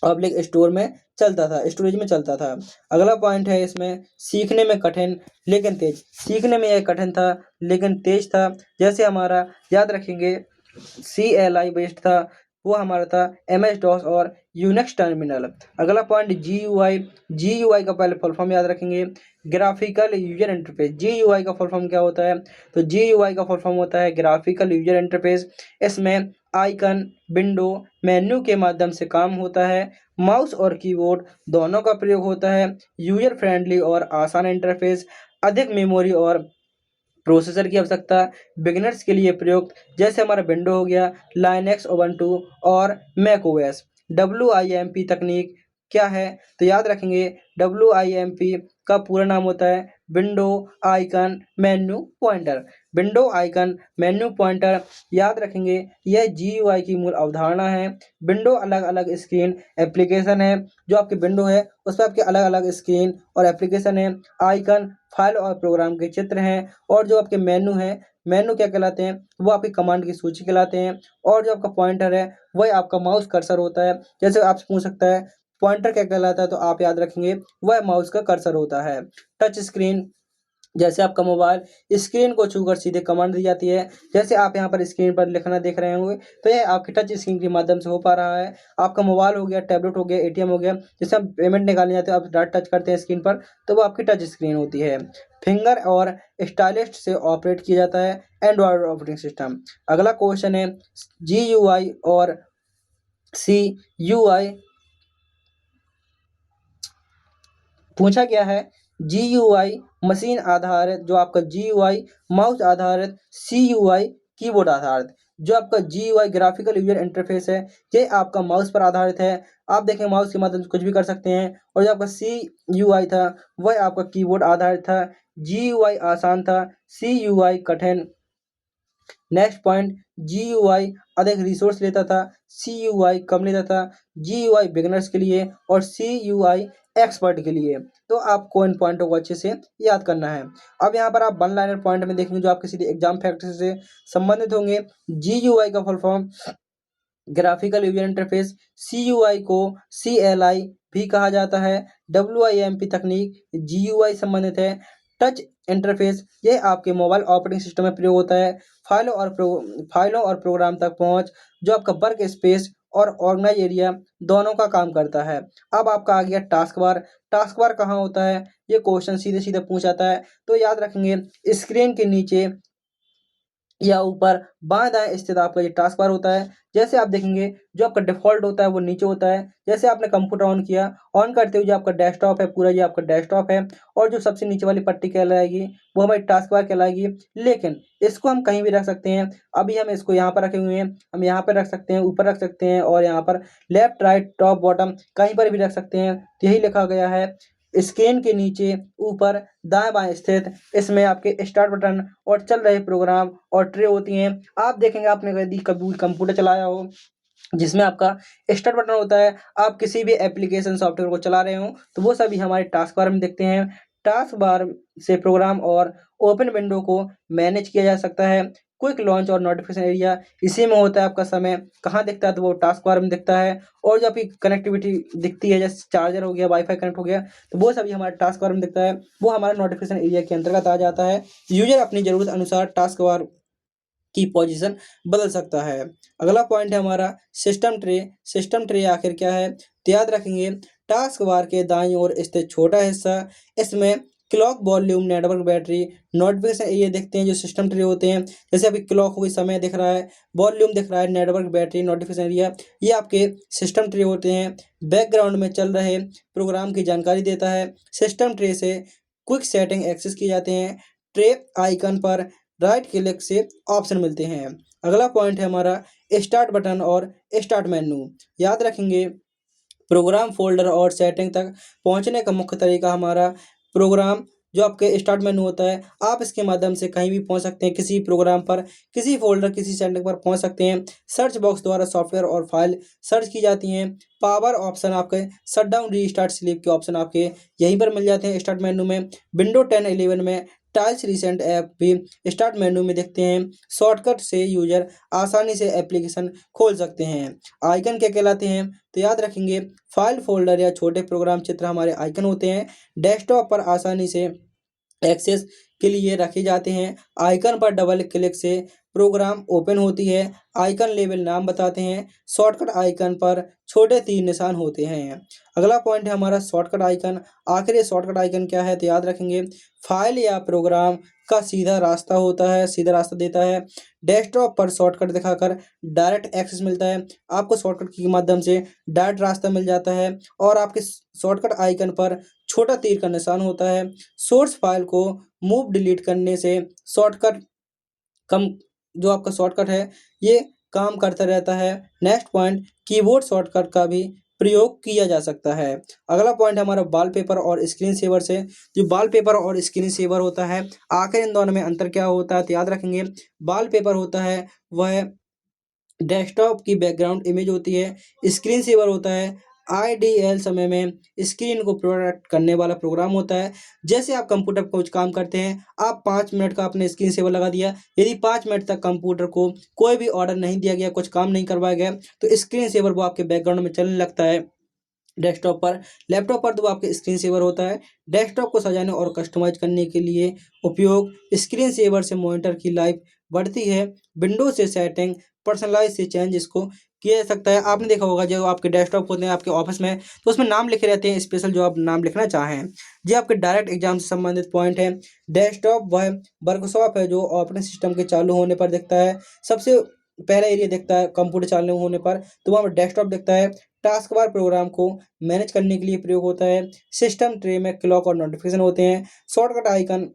पब्लिक स्टोर में चलता था, स्टोरेज में चलता था। अगला पॉइंट है इसमें, सीखने में कठिन लेकिन तेज। सीखने में यह कठिन था लेकिन तेज था। जैसे हमारा याद रखेंगे, CLI बेस्ड था, वो हमारा था MS DOS और यूनिक्स टर्मिनल। अगला पॉइंट GUI का पहले फुल फॉर्म याद रखेंगे, ग्राफिकल यूजर इंटरफेस। GUI का फुल फॉर्म क्या होता है? तो GUI का फुल फॉर्म होता है ग्राफिकल यूजर इंटरफेस। इसमें आइकन विंडो मेन्यू के माध्यम से काम होता है। माउस और कीबोर्ड दोनों का प्रयोग होता है। यूजर फ्रेंडली और आसान इंटरफेस, अधिक मेमोरी और प्रोसेसर की आवश्यकता, बिगिनर्स के लिए प्रयुक्त, जैसे हमारा विंडो हो गया, लाइनक्स, उबंटू और मैक ओएस। WIMP तकनीक क्या है? तो याद रखेंगे, WIMP का पूरा नाम होता है window icon menu pointer. Window icon menu pointer याद रखेंगे, यह GUI की मूल अवधारणा है। विंडो अलग अलग स्क्रीन एप्लीकेशन है। जो आपकी विंडो है उस पर आपके अलग अलग स्क्रीन और एप्लीकेशन है। आइकन फाइल और प्रोग्राम के चित्र हैं। और जो आपके मेनू है, मेनू क्या कहलाते हैं? वो आपकी कमांड की सूची कहलाते हैं। और जो आपका पॉइंटर है वही आपका माउस कर्सर होता है। जैसे आपसे पूछ सकता है पॉइंटर क्या कहलाता है, तो आप याद रखेंगे वह माउस का कर्सर होता है। टच स्क्रीन, जैसे आपका मोबाइल स्क्रीन को छूकर सीधे कमांड दी जाती है। जैसे आप यहाँ पर स्क्रीन पर लिखना देख रहे होंगे, तो यह आपकी टच स्क्रीन के माध्यम से हो पा रहा है। आपका मोबाइल हो गया, टैबलेट हो गया, ATM हो गया, जिससे हम पेमेंट निकालने जाते हैं, आप डायरेक्ट टच करते हैं स्क्रीन पर, तो वो आपकी टच स्क्रीन होती है। फिंगर और स्टाइलिस्ट से ऑपरेट किया जाता है एंड्रॉयड ऑपरेटिंग सिस्टम। अगला क्वेश्चन है GUI और CUI पूछा गया है। GUI मशीन आधारित, जो आपका GUI माउस आधारित, CUI कीबोर्ड आधारित। जो आपका GUI ग्राफिकल यूजर इंटरफेस है, ये आपका माउस पर आधारित है। आप देखें माउस के माध्यम से कुछ भी कर सकते हैं। और जो आपका CUI था वह आपका कीबोर्ड आधारित था। GUI आसान था, CUI कठिन। नेक्स्ट पॉइंट, GUI अधिक रिसोर्स लेता था, CUI कम लेता था। GUI बिगिनर्स के लिए और CUI एक्सपर्ट के लिए। तो आपको इन पॉइंटों को अच्छे से याद करना है। अब यहाँ पर आप वन लाइनर पॉइंट में देखेंगे जो आपके सीधे एग्जाम फैक्टर से संबंधित होंगे। GUI का full form graphical user interface. CUI को CLI भी कहा जाता है। WIMP तकनीक GUI संबंधित है। टच इंटरफेस यह आपके मोबाइल ऑपरेटिंग सिस्टम में प्रयोग होता है। फाइलों और प्रोग्राम तक पहुंच, जो आपका वर्क स्पेस और ऑर्गेनाइज एरिया दोनों का काम करता है। अब आपका आ गया टास्क बार। टास्क बार कहाँ होता है? ये क्वेश्चन सीधे सीधे पूछ जाता है, तो याद रखेंगे स्क्रीन के नीचे या ऊपर बाएं दाएं स्थित आपका ये टास्क बार होता है। जैसे आप देखेंगे जो आपका डिफ़ॉल्ट होता है वो नीचे होता है। जैसे आपने कंप्यूटर ऑन किया, ऑन करते हुए जो आपका डेस्कटॉप है, पूरा ये आपका डेस्कटॉप है, और जो सबसे नीचे वाली पट्टी कहलाएगी वो हमारी टास्क बार कहलाएगी। लेकिन इसको हम कहीं भी रख सकते हैं। अभी हम इसको यहाँ पर रखे हुए हैं, हम यहाँ पर रख सकते हैं, ऊपर रख सकते हैं, और यहाँ पर लेफ्ट राइट टॉप बॉटम कहीं पर भी रख सकते हैं। तो यही लिखा गया है। स्क्रीन के नीचे ऊपर दाएं बाएं स्थित इसमें आपके स्टार्ट बटन और चल रहे प्रोग्राम और ट्रे होती हैं। आप देखेंगे आपने यदि कभी कंप्यूटर चलाया हो जिसमें आपका स्टार्ट बटन होता है, आप किसी भी एप्लीकेशन सॉफ्टवेयर को चला रहे हो, तो वो सभी हमारे टास्क बार में दिखते हैं। टास्क बार से प्रोग्राम और ओपन विंडो को मैनेज किया जा सकता है। क्विक लॉन्च और नोटिफिकेशन एरिया इसी में होता है। आपका समय कहाँ दिखता है? तो वो टास्क बार में दिखता है। और जो आपकी कनेक्टिविटी दिखती है, जैसे चार्जर हो गया, वाईफाई कनेक्ट हो गया, तो वो सभी हमारे टास्क बार में दिखता है। वो हमारे नोटिफिकेशन एरिया के अंतर्गत आ जाता है। यूजर अपनी ज़रूरत अनुसार टास्क बार की पोजीशन बदल सकता है। अगला पॉइंट है हमारा सिस्टम ट्रे। सिस्टम ट्रे आखिर क्या है? तो याद रखेंगे टास्क बार के दाईं ओर स्थित छोटा हिस्सा, इसमें clock, volume, network, battery, notification area दिखते हैं जो सिस्टम ट्रे होते हैं। जैसे अभी क्लॉक हुई, समय दिख रहा है, वॉल्यूम दिख रहा है, नेटवर्क, बैटरी, नोटिफिकेशन एरिया, ये आपके सिस्टम ट्रे होते हैं। बैकग्राउंड में चल रहे प्रोग्राम की जानकारी देता है। सिस्टम ट्रे से क्विक सेटिंग एक्सेस किए जाते हैं। ट्रे आइकन पर राइट क्लिक से ऑप्शन मिलते हैं। अगला पॉइंट है हमारा स्टार्ट बटन और स्टार्ट मेन्यू। याद रखेंगे प्रोग्राम फोल्डर और सेटिंग तक पहुंचने का मुख्य तरीका हमारा प्रोग्राम, जो आपके स्टार्ट मेन्यू होता है, आप इसके माध्यम से कहीं भी पहुंच सकते हैं। किसी प्रोग्राम पर, किसी फोल्डर, किसी सेटिंग पर पहुंच सकते हैं। सर्च बॉक्स द्वारा सॉफ्टवेयर और फाइल सर्च की जाती हैं। पावर ऑप्शन आपके शट डाउन, रीस्टार्ट, स्लीप के ऑप्शन आपके यहीं पर मिल जाते हैं स्टार्ट मेन्यू में। विंडो 10 11 में टाइल्स रिसेंट ऐप भी स्टार्ट मेन्यू में दिखते हैं। शॉर्टकट से यूजर आसानी से एप्लीकेशन खोल सकते हैं। आइकन क्या कहलाते हैं? तो याद रखेंगे फाइल, फोल्डर या छोटे प्रोग्राम चित्र हमारे आइकन होते हैं। डेस्कटॉप पर आसानी से एक्सेस के लिए रखे जाते हैं। आइकन पर डबल क्लिक से प्रोग्राम ओपन होती है। आइकन लेबल नाम बताते हैं। शॉर्टकट आइकन पर छोटे तीन निशान होते हैं। अगला पॉइंट है हमारा शॉर्टकट आइकन। आखिर ये शॉर्टकट आइकन क्या है तो याद रखेंगे, फाइल या प्रोग्राम का सीधा रास्ता होता है, सीधा रास्ता देता है। डेस्कटॉप पर शॉर्टकट दिखाकर डायरेक्ट एक्सेस मिलता है। आपको शॉर्टकट के माध्यम से डायरेक्ट रास्ता मिल जाता है। और आपके शॉर्टकट आइकन पर छोटा तीर का निशान होता है। सोर्स फाइल को मूव डिलीट करने से शॉर्टकट कम जो आपका शॉर्टकट है ये काम करता रहता है। नेक्स्ट पॉइंट, कीबोर्ड शॉर्टकट का भी प्रयोग किया जा सकता है। अगला पॉइंट हमारा वॉलपेपर और स्क्रीन सेवर से। जो वॉलपेपर और स्क्रीन सेवर होता है, आखिर इन दोनों में अंतर क्या होता है तो याद रखेंगे, वॉलपेपर होता है वह डेस्कटॉप की बैकग्राउंड इमेज होती है। स्क्रीन सेवर होता है आइडियल समय में स्क्रीन को प्रोटेक्ट करने वाला प्रोग्राम होता है। जैसे आप कंप्यूटर पर कुछ काम करते हैं, आप 5 मिनट का आपने स्क्रीन सेवर लगा दिया, यदि 5 मिनट तक कंप्यूटर को कोई भी ऑर्डर नहीं दिया गया, कुछ काम नहीं करवाया गया, तो स्क्रीन सेवर वो आपके बैकग्राउंड में चलने लगता है डेस्कटॉप पर। लैपटॉप पर तो आपके स्क्रीन सेवर होता है। डेस्कटॉप को सजाने और कस्टमाइज करने के लिए उपयोग स्क्रीन सेवर से मॉनिटर की लाइफ बढ़ती है। विंडो से सेटिंग पर्सनलाइज से चेंज इसको किया जा सकता है। आपने देखा होगा जो आपके डेस्कटॉप होते हैं आपके ऑफिस में, तो उसमें नाम लिखे रहते हैं स्पेशल, जो आप नाम लिखना चाहें। ये आपके डायरेक्ट एग्जाम से संबंधित पॉइंट है। डेस्कटॉप वह वर्कशॉप है जो ऑपरेटिंग सिस्टम के चालू होने पर दिखता है। सबसे पहला एरिया दिखता है कंप्यूटर चालू होने पर, तो वहाँ पर डेस्कटॉप दिखता है। टास्क बार प्रोग्राम को मैनेज करने के लिए प्रयोग होता है। सिस्टम ट्रे में क्लॉक और नोटिफिकेशन होते हैं। शॉर्टकट आइकन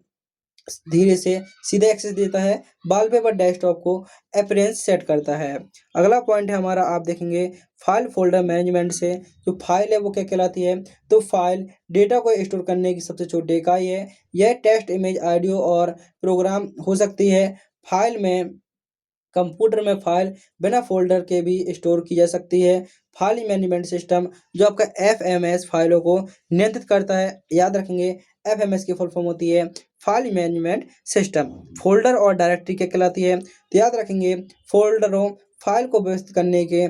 धीरे से सीधे एक्सेस देता है। वॉलपेपर डेस्कटॉप को अपीयरेंस सेट करता है। अगला पॉइंट है हमारा, आप देखेंगे फाइल फोल्डर मैनेजमेंट से। जो फाइल है वो क्या कहलाती है तो फाइल डेटा को स्टोर करने की सबसे छोटी इकाई है। यह टेक्स्ट, इमेज, ऑडियो और प्रोग्राम हो सकती है। फाइल में कंप्यूटर में फाइल बिना फ़ोल्डर के भी स्टोर की जा सकती है। फाइल मैनेजमेंट सिस्टम जो आपका एफएमएस फाइलों को नियंत्रित करता है। याद रखेंगे एफएमएस की फुल फॉर्म होती है फाइल मैनेजमेंट सिस्टम। फ़ोल्डर और डायरेक्टरी क्या कहलाती है तो याद रखेंगे फ़ोल्डरों फाइल को व्यवस्थित करने के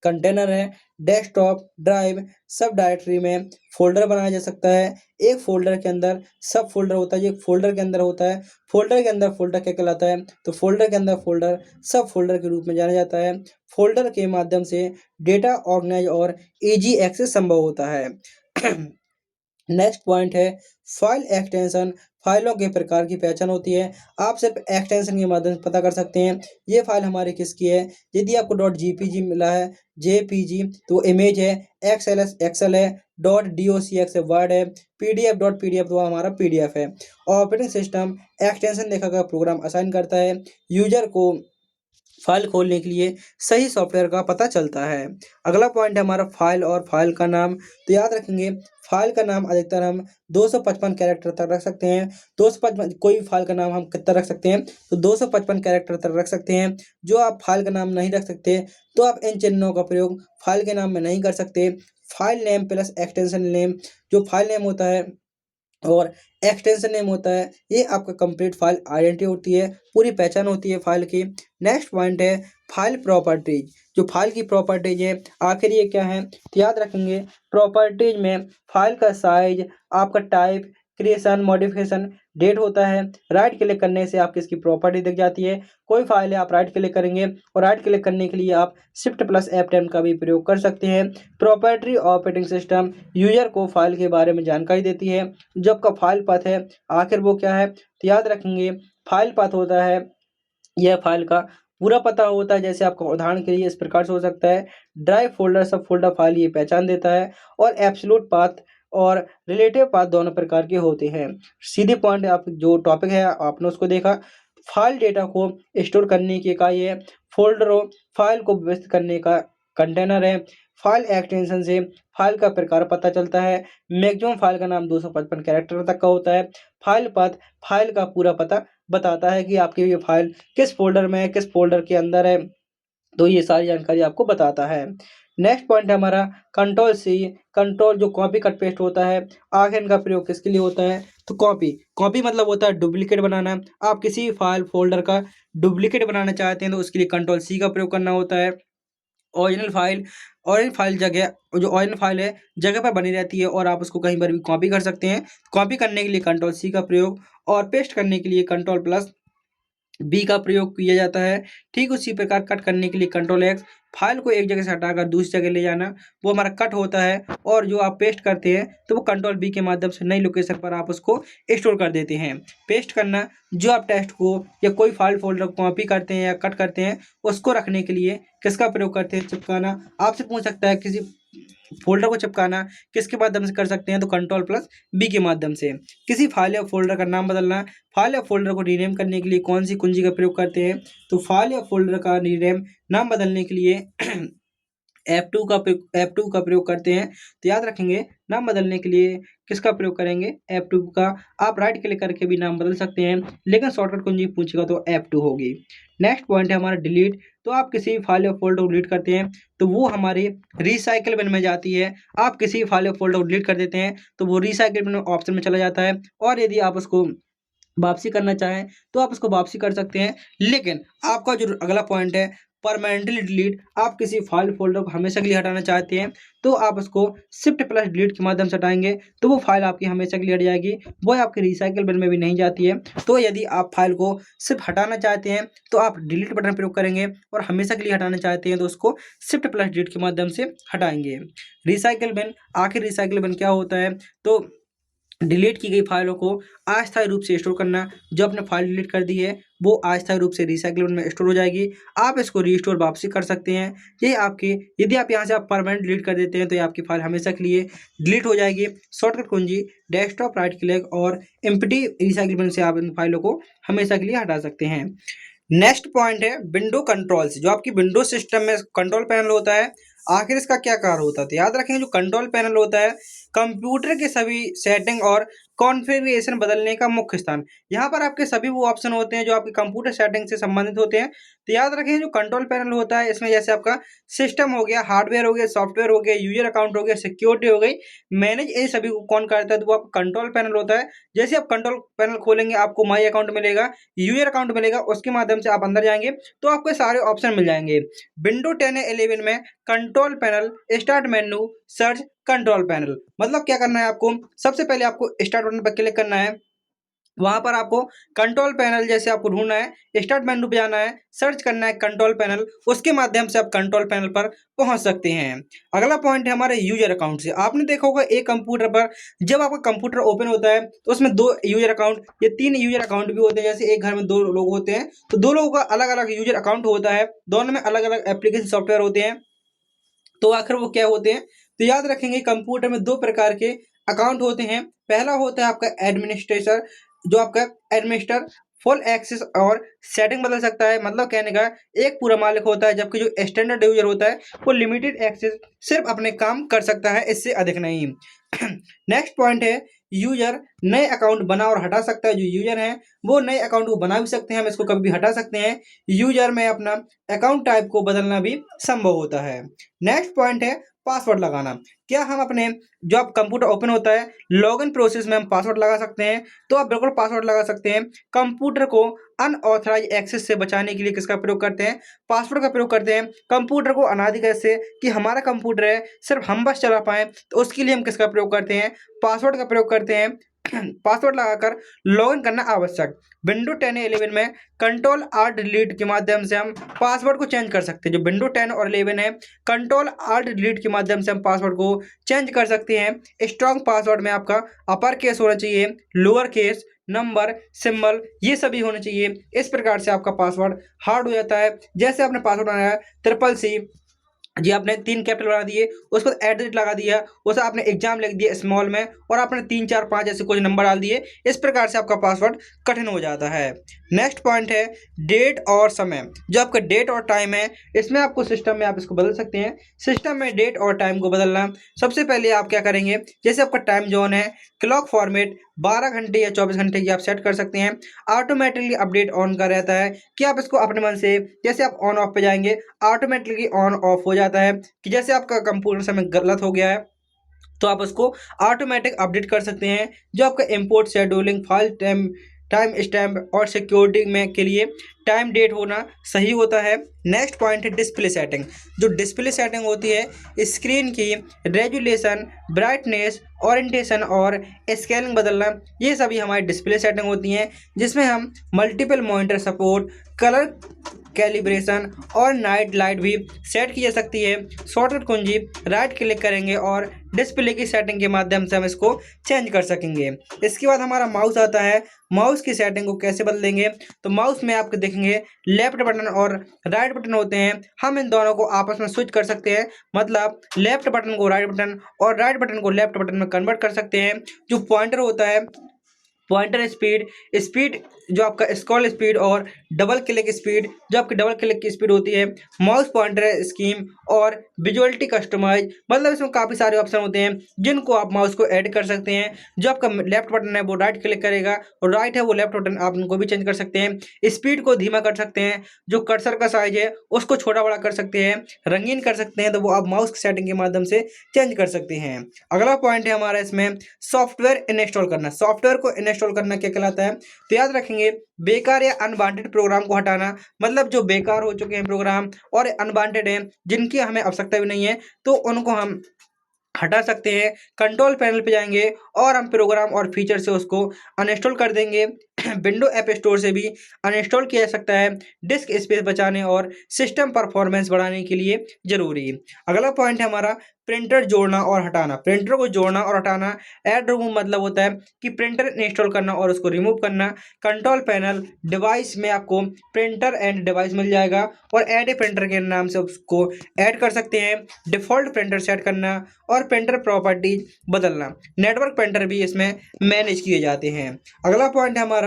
कंटेनर है। डेस्कटॉप ड्राइव सब डायरेक्टरी में फ़ोल्डर बनाया जा सकता है। एक फ़ोल्डर के अंदर सब फ़ोल्डर होता है, जो एक फ़ोल्डर के अंदर होता है। फ़ोल्डर के अंदर फ़ोल्डर क्या कहलाता है तो फ़ोल्डर के अंदर फ़ोल्डर सब फ़ोल्डर के रूप में जाना जाता है। फ़ोल्डर के माध्यम से डेटा ऑर्गेनाइज और ईज़ी एक्सेस संभव होता है। नेक्स्ट पॉइंट है फाइल एक्सटेंशन। फाइलों के प्रकार की पहचान होती है। आप सिर्फ एक्सटेंशन के माध्यम से पता कर सकते हैं ये फाइल हमारी किसकी है। यदि आपको .jpg मिला है, जेपीजी तो इमेज है, एक्सएलएस एक्सेल है, .docx है वर्ड है, pdf तो हमारा पीडीएफ है। ऑपरेटिंग सिस्टम एक्सटेंशन देखा गया प्रोग्राम असाइन करता है। यूजर को फाइल खोलने के लिए सही सॉफ्टवेयर का पता चलता है। अगला पॉइंट है हमारा फाइल और फाइल का नाम। तो याद रखेंगे फाइल का नाम अधिकतर हम 255 कैरेक्टर तक रख सकते हैं। 255 कोई भी फाइल का नाम हम कितना रख सकते हैं तो 255 कैरेक्टर तक रख सकते हैं। जो आप फाइल का नाम नहीं रख सकते तो आप इन चिन्हों का प्रयोग फाइल के नाम में नहीं कर सकते। File name plus extension name, जो फाइल नेम होता है और एक्सटेंशन नेम होता है, ये आपका कंप्लीट फाइल आइडेंटिटी होती है, पूरी पहचान होती है फाइल की। नेक्स्ट पॉइंट है फाइल प्रॉपर्टीज। जो फाइल की प्रॉपर्टीज है आखिर ये क्या है तो याद रखेंगे प्रॉपर्टीज में फाइल का साइज, आपका टाइप, क्रिएशन, मॉडिफिकेशन, डेट होता है। राइट क्लिक करने से आपकी इसकी प्रॉपर्टी दिख जाती है। कोई फाइल है आप राइट क्लिक करेंगे और राइट क्लिक करने के लिए आप Shift+F10 का भी प्रयोग कर सकते हैं। प्रॉपर्टी ऑपरेटिंग सिस्टम यूजर को फाइल के बारे में जानकारी देती है। जो आपका फाइल पाथ है आखिर वो क्या है तो याद रखेंगे फाइल पाथ होता है यह फाइल का पूरा पता होता है। जैसे आपका उदाहरण के लिए इस प्रकार से हो सकता है ड्राइव फोल्डर सब फोल्डर फाइल ये पहचान देता है। और एब्सोल्यूट पाथ और रिलेटिव पाथ दोनों प्रकार के होते हैं। सीधे पॉइंट आप जो टॉपिक है आपने उसको देखा। फाइल डेटा को स्टोर करने की इकाई है। फोल्डरों फाइल को व्यवस्थित करने का कंटेनर है। फाइल एक्सटेंशन से फाइल का प्रकार पता चलता है। मैक्सिमम फाइल का नाम 255 कैरेक्टर तक का होता है। फाइल पाथ फाइल का पूरा पता बताता है कि आपकी ये फाइल किस फोल्डर में है, किस फोल्डर के अंदर है, तो ये सारी जानकारी आपको बताता है। नेक्स्ट पॉइंट है हमारा कंट्रोल-C। कंट्रोल जो कॉपी कट पेस्ट होता है, आखिर इनका प्रयोग किसके लिए होता है तो कॉपी। कॉपी मतलब होता है डुप्लीकेट बनाना। आप किसी फाइल फोल्डर का डुप्लीकेट बनाना चाहते हैं तो उसके लिए कंट्रोल-C का प्रयोग करना होता है। ओरिजिनल फाइल जगह, जो ओरिजिनल फाइल है जगह पर बनी रहती है और आप उसको कहीं पर भी कॉपी कर सकते हैं। कॉपी करने के लिए कंट्रोल सी का प्रयोग और पेस्ट करने के लिए कंट्रोल प्लस बी का प्रयोग किया जाता है। ठीक उसी प्रकार कट करने के लिए कंट्रोल एक्स, फाइल को एक जगह से हटाकर दूसरी जगह ले जाना, वो हमारा कट होता है। और जो आप पेस्ट करते हैं तो वो कंट्रोल बी के माध्यम से नई लोकेशन पर आप उसको स्टोर कर देते हैं। पेस्ट करना, जो आप टेक्स्ट को या कोई फाइल फोल्डर कॉपी करते हैं या कट करते हैं उसको रखने के लिए किसका प्रयोग करते हैं? चिपकाना। आपसे पूछ सकता है किसी फोल्डर को चिपकाना किसके माध्यम से कर सकते हैं? तो कंट्रोल प्लस बी के माध्यम से। किसी फाइल या फोल्डर का नाम बदलना, फाइल या फोल्डर को रीनेम करने के लिए कौन सी कुंजी का प्रयोग करते हैं? तो फाइल या फोल्डर का रीनेम नाम बदलने के लिए F2 का प्रयोग करते हैं। तो याद रखेंगे, नाम बदलने के लिए किसका प्रयोग करेंगे? F2 का। आप राइट क्लिक करके भी नाम बदल सकते हैं, लेकिन शॉर्टकट कुंजी पूछेगा तो F2 होगी। नेक्स्ट पॉइंट है हमारा डिलीट। तो आप किसी फाइल या फोल्डर को डिलीट करते हैं तो वो हमारे रिसाइकिल बिन में जाती है। आप किसी फाइल या फोल्डर को डिलीट कर देते हैं तो वो रिसाइकिल बिन ऑप्शन में चला जाता है। और यदि आप उसको वापसी करना चाहें तो आप उसको वापसी कर सकते हैं। लेकिन आपका जो अगला पॉइंट है परमानेंटली डिलीट, आप किसी फाइल फोल्डर को हमेशा के लिए हटाना चाहते हैं तो आप उसको शिफ्ट प्लस डिलीट के माध्यम से हटाएंगे तो वो फाइल आपकी हमेशा के लिए हट जाएगी, वो आपके रिसाइकिल बिन में भी नहीं जाती है। तो यदि आप फाइल को सिर्फ हटाना चाहते हैं तो आप डिलीट बटन प्रयोग करेंगे और हमेशा के लिए हटाना चाहते हैं तो उसको शिफ्ट प्लस डिलीट के माध्यम से हटाएंगे। रिसाइकिल बिन, आखिर रिसाइकिल बिन क्या होता है? तो डिलीट की गई फाइलों को अस्थायी रूप से स्टोर करना। जो आपने फाइल डिलीट कर दी है वो अस्थायी रूप से रिसाइकिल बिन में स्टोर हो जाएगी, आप इसको रीस्टोर वापसी कर सकते हैं। ये आपके, यदि आप यहाँ से आप परमानेंट डिलीट कर देते हैं तो ये आपकी फाइल हमेशा के लिए डिलीट हो जाएगी। शॉर्टकट कुंजी डेस्कटॉप राइट क्लिक और एम्प्टी रिसाइकिल बिन से आप इन फाइलों को हमेशा के लिए हटा सकते हैं। नेक्स्ट पॉइंट है विंडो कंट्रोल्स। जो आपकी विंडो सिस्टम में कंट्रोल पैनल होता है, आखिर इसका क्या कार्य होता है? तो याद रखें, जो कंट्रोल पैनल होता है कंप्यूटर के सभी सेटिंग और कॉन्फ़िगरेशन बदलने का मुख्य स्थान। यहाँ पर आपके सभी वो ऑप्शन होते हैं जो आपके कंप्यूटर सेटिंग से संबंधित होते हैं। तो याद रखें, जो कंट्रोल पैनल होता है इसमें जैसे आपका सिस्टम हो गया, हार्डवेयर हो गया, सॉफ्टवेयर हो गया, यूजर अकाउंट हो गया, सिक्योरिटी हो गई, मैनेज, ये सभी को कौन करता है? तो वो आपका कंट्रोल पैनल होता है। जैसे आप कंट्रोल पैनल खोलेंगे आपको माई अकाउंट मिलेगा, यूजर अकाउंट मिलेगा, उसके माध्यम से आप अंदर जाएंगे तो आपको सारे ऑप्शन मिल जाएंगे। विंडो 10 या 11 में control panel, start menu, search, control panel. मतलब क्या करना है आपको? सबसे पहले आपको स्टार्ट बटन पर क्लिक करना है, वहां पर आपको कंट्रोल पैनल जैसे आपको ढूंढना है, स्टार्ट मेन्यू पे जाना है, सर्च करना है कंट्रोल पैनल, उसके माध्यम से आप कंट्रोल पैनल पर पहुंच सकते हैं। अगला पॉइंट है हमारे यूजर अकाउंट से। आपने देखा होगा एक कंप्यूटर पर जब आपका कंप्यूटर ओपन होता है तो उसमें 2 यूजर अकाउंट या 3 यूजर अकाउंट भी होते हैं। जैसे एक घर में 2 लोग होते हैं तो 2 लोगों का अलग अलग यूजर अकाउंट होता है, दोनों में अलग अलग एप्लीकेशन सॉफ्टवेयर होते हैं। तो आखिर वो क्या होते हैं? तो याद रखेंगे, कंप्यूटर में 2 प्रकार के अकाउंट होते हैं। पहला होता है आपका एडमिनिस्ट्रेटर, जो आपका एडमिनिस्टर फुल एक्सेस और सेटिंग बदल सकता है। मतलब कहने का एक पूरा मालिक होता है, जबकि जो स्टैंडर्ड यूजर होता है वो लिमिटेड एक्सेस, सिर्फ अपने काम कर सकता है, इससे अधिक नहीं। नेक्स्ट पॉइंट है यूजर नए अकाउंट बना और हटा सकता है। जो यूजर है वो नए अकाउंट को बना भी सकते हैं, हम इसको कभी भी हटा सकते हैं। यूजर में अपना अकाउंट टाइप को बदलना भी संभव होता है। नेक्स्ट पॉइंट है पासवर्ड लगाना। क्या हम अपने, जो आप कंप्यूटर ओपन होता है लॉगिन प्रोसेस में हम पासवर्ड लगा सकते हैं? तो आप बिल्कुल पासवर्ड लगा सकते हैं। कंप्यूटर को अनऑथराइज एक्सेस से बचाने के लिए किसका प्रयोग करते हैं? पासवर्ड का प्रयोग करते हैं। कंप्यूटर को अनाधिकृत से, कि हमारा कंप्यूटर है सिर्फ हम बस चला पाएं, तो उसके लिए हम किसका प्रयोग करते हैं? पासवर्ड का प्रयोग करते हैं। पासवर्ड लगाकर लॉगिन करना आवश्यक। विंडो 10 या 11 में कंट्रोल आल्ट डिलीट के माध्यम से हम पासवर्ड को चेंज कर सकते हैं। जो विंडो 10 और 11 है, कंट्रोल आल्ट डिलीट के माध्यम से हम पासवर्ड को चेंज कर सकते हैं। स्ट्रॉन्ग पासवर्ड में आपका अपर केस होना चाहिए, लोअर केस, नंबर, सिंबल, ये सभी होने चाहिए। इस प्रकार से आपका पासवर्ड हार्ड हो जाता है। जैसे आपने पासवर्ड बनाया CCC जी, आपने 3 कैपिटल बना दिए, उसके बाद एट द रेट लगा दिया, उसे आपने एग्जाम लिख दिया स्मॉल में, और आपने 3 4 5 ऐसे कुछ नंबर डाल दिए। इस प्रकार से आपका पासवर्ड कठिन हो जाता है। नेक्स्ट पॉइंट है डेट और समय। जो आपका डेट और टाइम है, इसमें आपको सिस्टम में आप इसको बदल सकते हैं। सिस्टम में डेट और टाइम को बदलना, सबसे पहले आप क्या करेंगे, जैसे आपका टाइम जोन है, क्लॉक फॉर्मेट 12 घंटे या 24 घंटे की आप सेट कर सकते हैं। ऑटोमेटिकली अपडेट ऑन का रहता है कि आप इसको अपने मन से, जैसे आप ऑन ऑफ पे जाएंगे ऑटोमेटिकली ऑन ऑफ हो जाता है, कि जैसे आपका कंप्यूटर समय गलत हो गया है तो आप उसको ऑटोमेटिक अपडेट कर सकते हैं। जो आपका import scheduling, file time stamp और सिक्योरिटी में के लिए टाइम डेट होना सही होता है। नेक्स्ट पॉइंट है डिस्प्ले सेटिंग। जो डिस्प्ले सेटिंग होती है स्क्रीन की रेजुलेशन, ब्राइटनेस, ओरिएंटेशन और स्केलिंग बदलना, ये सभी हमारी डिस्प्ले सेटिंग होती हैं, जिसमें हम multiple monitor support, colour calibration और नाइट लाइट भी सेट की जा सकती है। शॉर्टकट कुंजी राइट क्लिक करेंगे और डिस्प्ले की सेटिंग के माध्यम से हम इसको चेंज कर सकेंगे। इसके बाद हमारा माउस आता है। माउस की सेटिंग को कैसे बदलेंगे, तो माउस में आपको देखेंगे लेफ्ट बटन और राइट बटन होते हैं। हम इन दोनों को आपस में स्विच कर सकते हैं, मतलब लेफ्ट बटन को राइट बटन और राइट बटन को लेफ्ट बटन में कन्वर्ट कर सकते हैं। जो पॉइंटर होता है, पॉइंटर स्पीड, स्पीड जो आपका स्क्रॉल स्पीड और डबल क्लिक स्पीड, जो आपकी डबल क्लिक की स्पीड होती है, माउस पॉइंटर स्कीम और विजुअलिटी कस्टमाइज, मतलब इसमें काफ़ी सारे ऑप्शन होते हैं जिनको आप माउस को ऐड कर सकते हैं। जो आपका लेफ्ट बटन है वो राइट क्लिक करेगा और राइट है वो लेफ्ट बटन, आप उनको भी चेंज कर सकते हैं। स्पीड को धीमा कर सकते हैं, जो कर्सर का साइज है उसको छोटा बड़ा कर सकते हैं, रंगीन कर सकते हैं, तो वो आप माउस की सेटिंग के माध्यम से चेंज कर सकते हैं। अगला पॉइंट है हमारा इसमें सॉफ्टवेयर इंस्टॉल करना। सॉफ्टवेयर को इंस्टॉल करना क्या कहलाता है, तो याद रखेंगे बेकार या अनवांटेड प्रोग्राम को हटाना, मतलब जो बेकार हो चुके हैं प्रोग्राम और अनवांटेड हैं जिनकी हमें आवश्यकता भी नहीं है, तो उनको हम हटा सकते हैं। कंट्रोल पैनल पे जाएंगे और हम प्रोग्राम और फीचर से उसको अनइंस्टॉल कर देंगे। विंडो ऐप स्टोर से भी अनइंस्टॉल किया जा सकता है, डिस्क स्पेस बचाने और सिस्टम परफॉर्मेंस बढ़ाने के लिए जरूरी। अगला पॉइंट है हमारा प्रिंटर जोड़ना और हटाना। प्रिंटर को जोड़ना और हटाना, ऐड रिमूव मतलब होता है कि प्रिंटर इंस्टॉल करना और उसको रिमूव करना। कंट्रोल पैनल डिवाइस में आपको प्रिंटर एंड डिवाइस मिल जाएगा और ऐड ए प्रिंटर के नाम से उसको ऐड कर सकते हैं। डिफ़ॉल्ट प्रिंटर सेट करना और प्रिंटर प्रॉपर्टीज बदलना। नेटवर्क प्रिंटर भी इसमें मैनेज किए जाते हैं। अगला पॉइंट है हमारा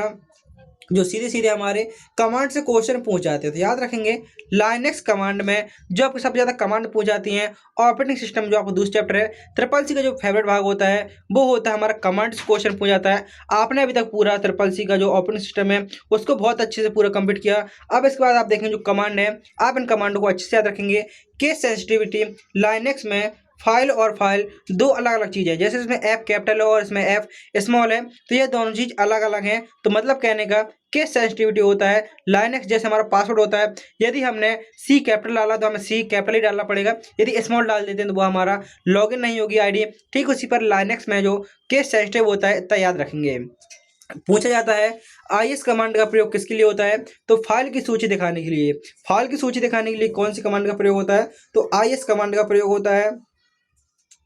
जो सीधे सीधे हमारे कमांड से क्वेश्चन पूछ जाते हैं, तो याद रखेंगे लाइनक्स कमांड में जो आपको सबसे ज़्यादा कमांड पूछ जाती हैं, ऑपरेटिंग सिस्टम जो आपको दूसरा चैप्टर है ट्रिपल सी का जो फेवरेट भाग होता है वो होता है हमारा कमांड से क्वेश्चन पूछ जाता है। आपने अभी तक पूरा ट्रिपल सी का जो ऑपरेटिंग सिस्टम है उसको बहुत अच्छे से पूरा कंप्लीट किया। अब इसके बाद आप देखेंगे जो कमांड है, आप इन कमांडों को अच्छे से याद रखेंगे। केस सेंसिटिविटी, लाइनक्स में फाइल और फाइल दो अलग अलग चीज़ें हैं, जैसे इसमें ऐप कैपिटल है और इसमें ऐप स्मॉल है, तो ये दोनों चीज़ अलग अलग हैं। तो मतलब कहने का केस सेंसिटिविटी होता है लाइनक्स जैसे हमारा पासवर्ड होता है, यदि हमने सी कैपिटल डाला तो हमें सी कैपिटल ही डालना पड़ेगा, यदि स्मॉल डाल देते हैं तो वो हमारा लॉगिन नहीं होगी आईडी। ठीक उसी पर लाइनक्स में जो केस सेंसिटिव होता है इतना याद रखेंगे। पूछा जाता है IS कमांड का प्रयोग किसके लिए होता है, तो फाइल की सूची दिखाने के लिए। फाइल की सूची दिखाने के लिए कौन सी कमांड का प्रयोग होता है, तो IS कमांड का प्रयोग होता है।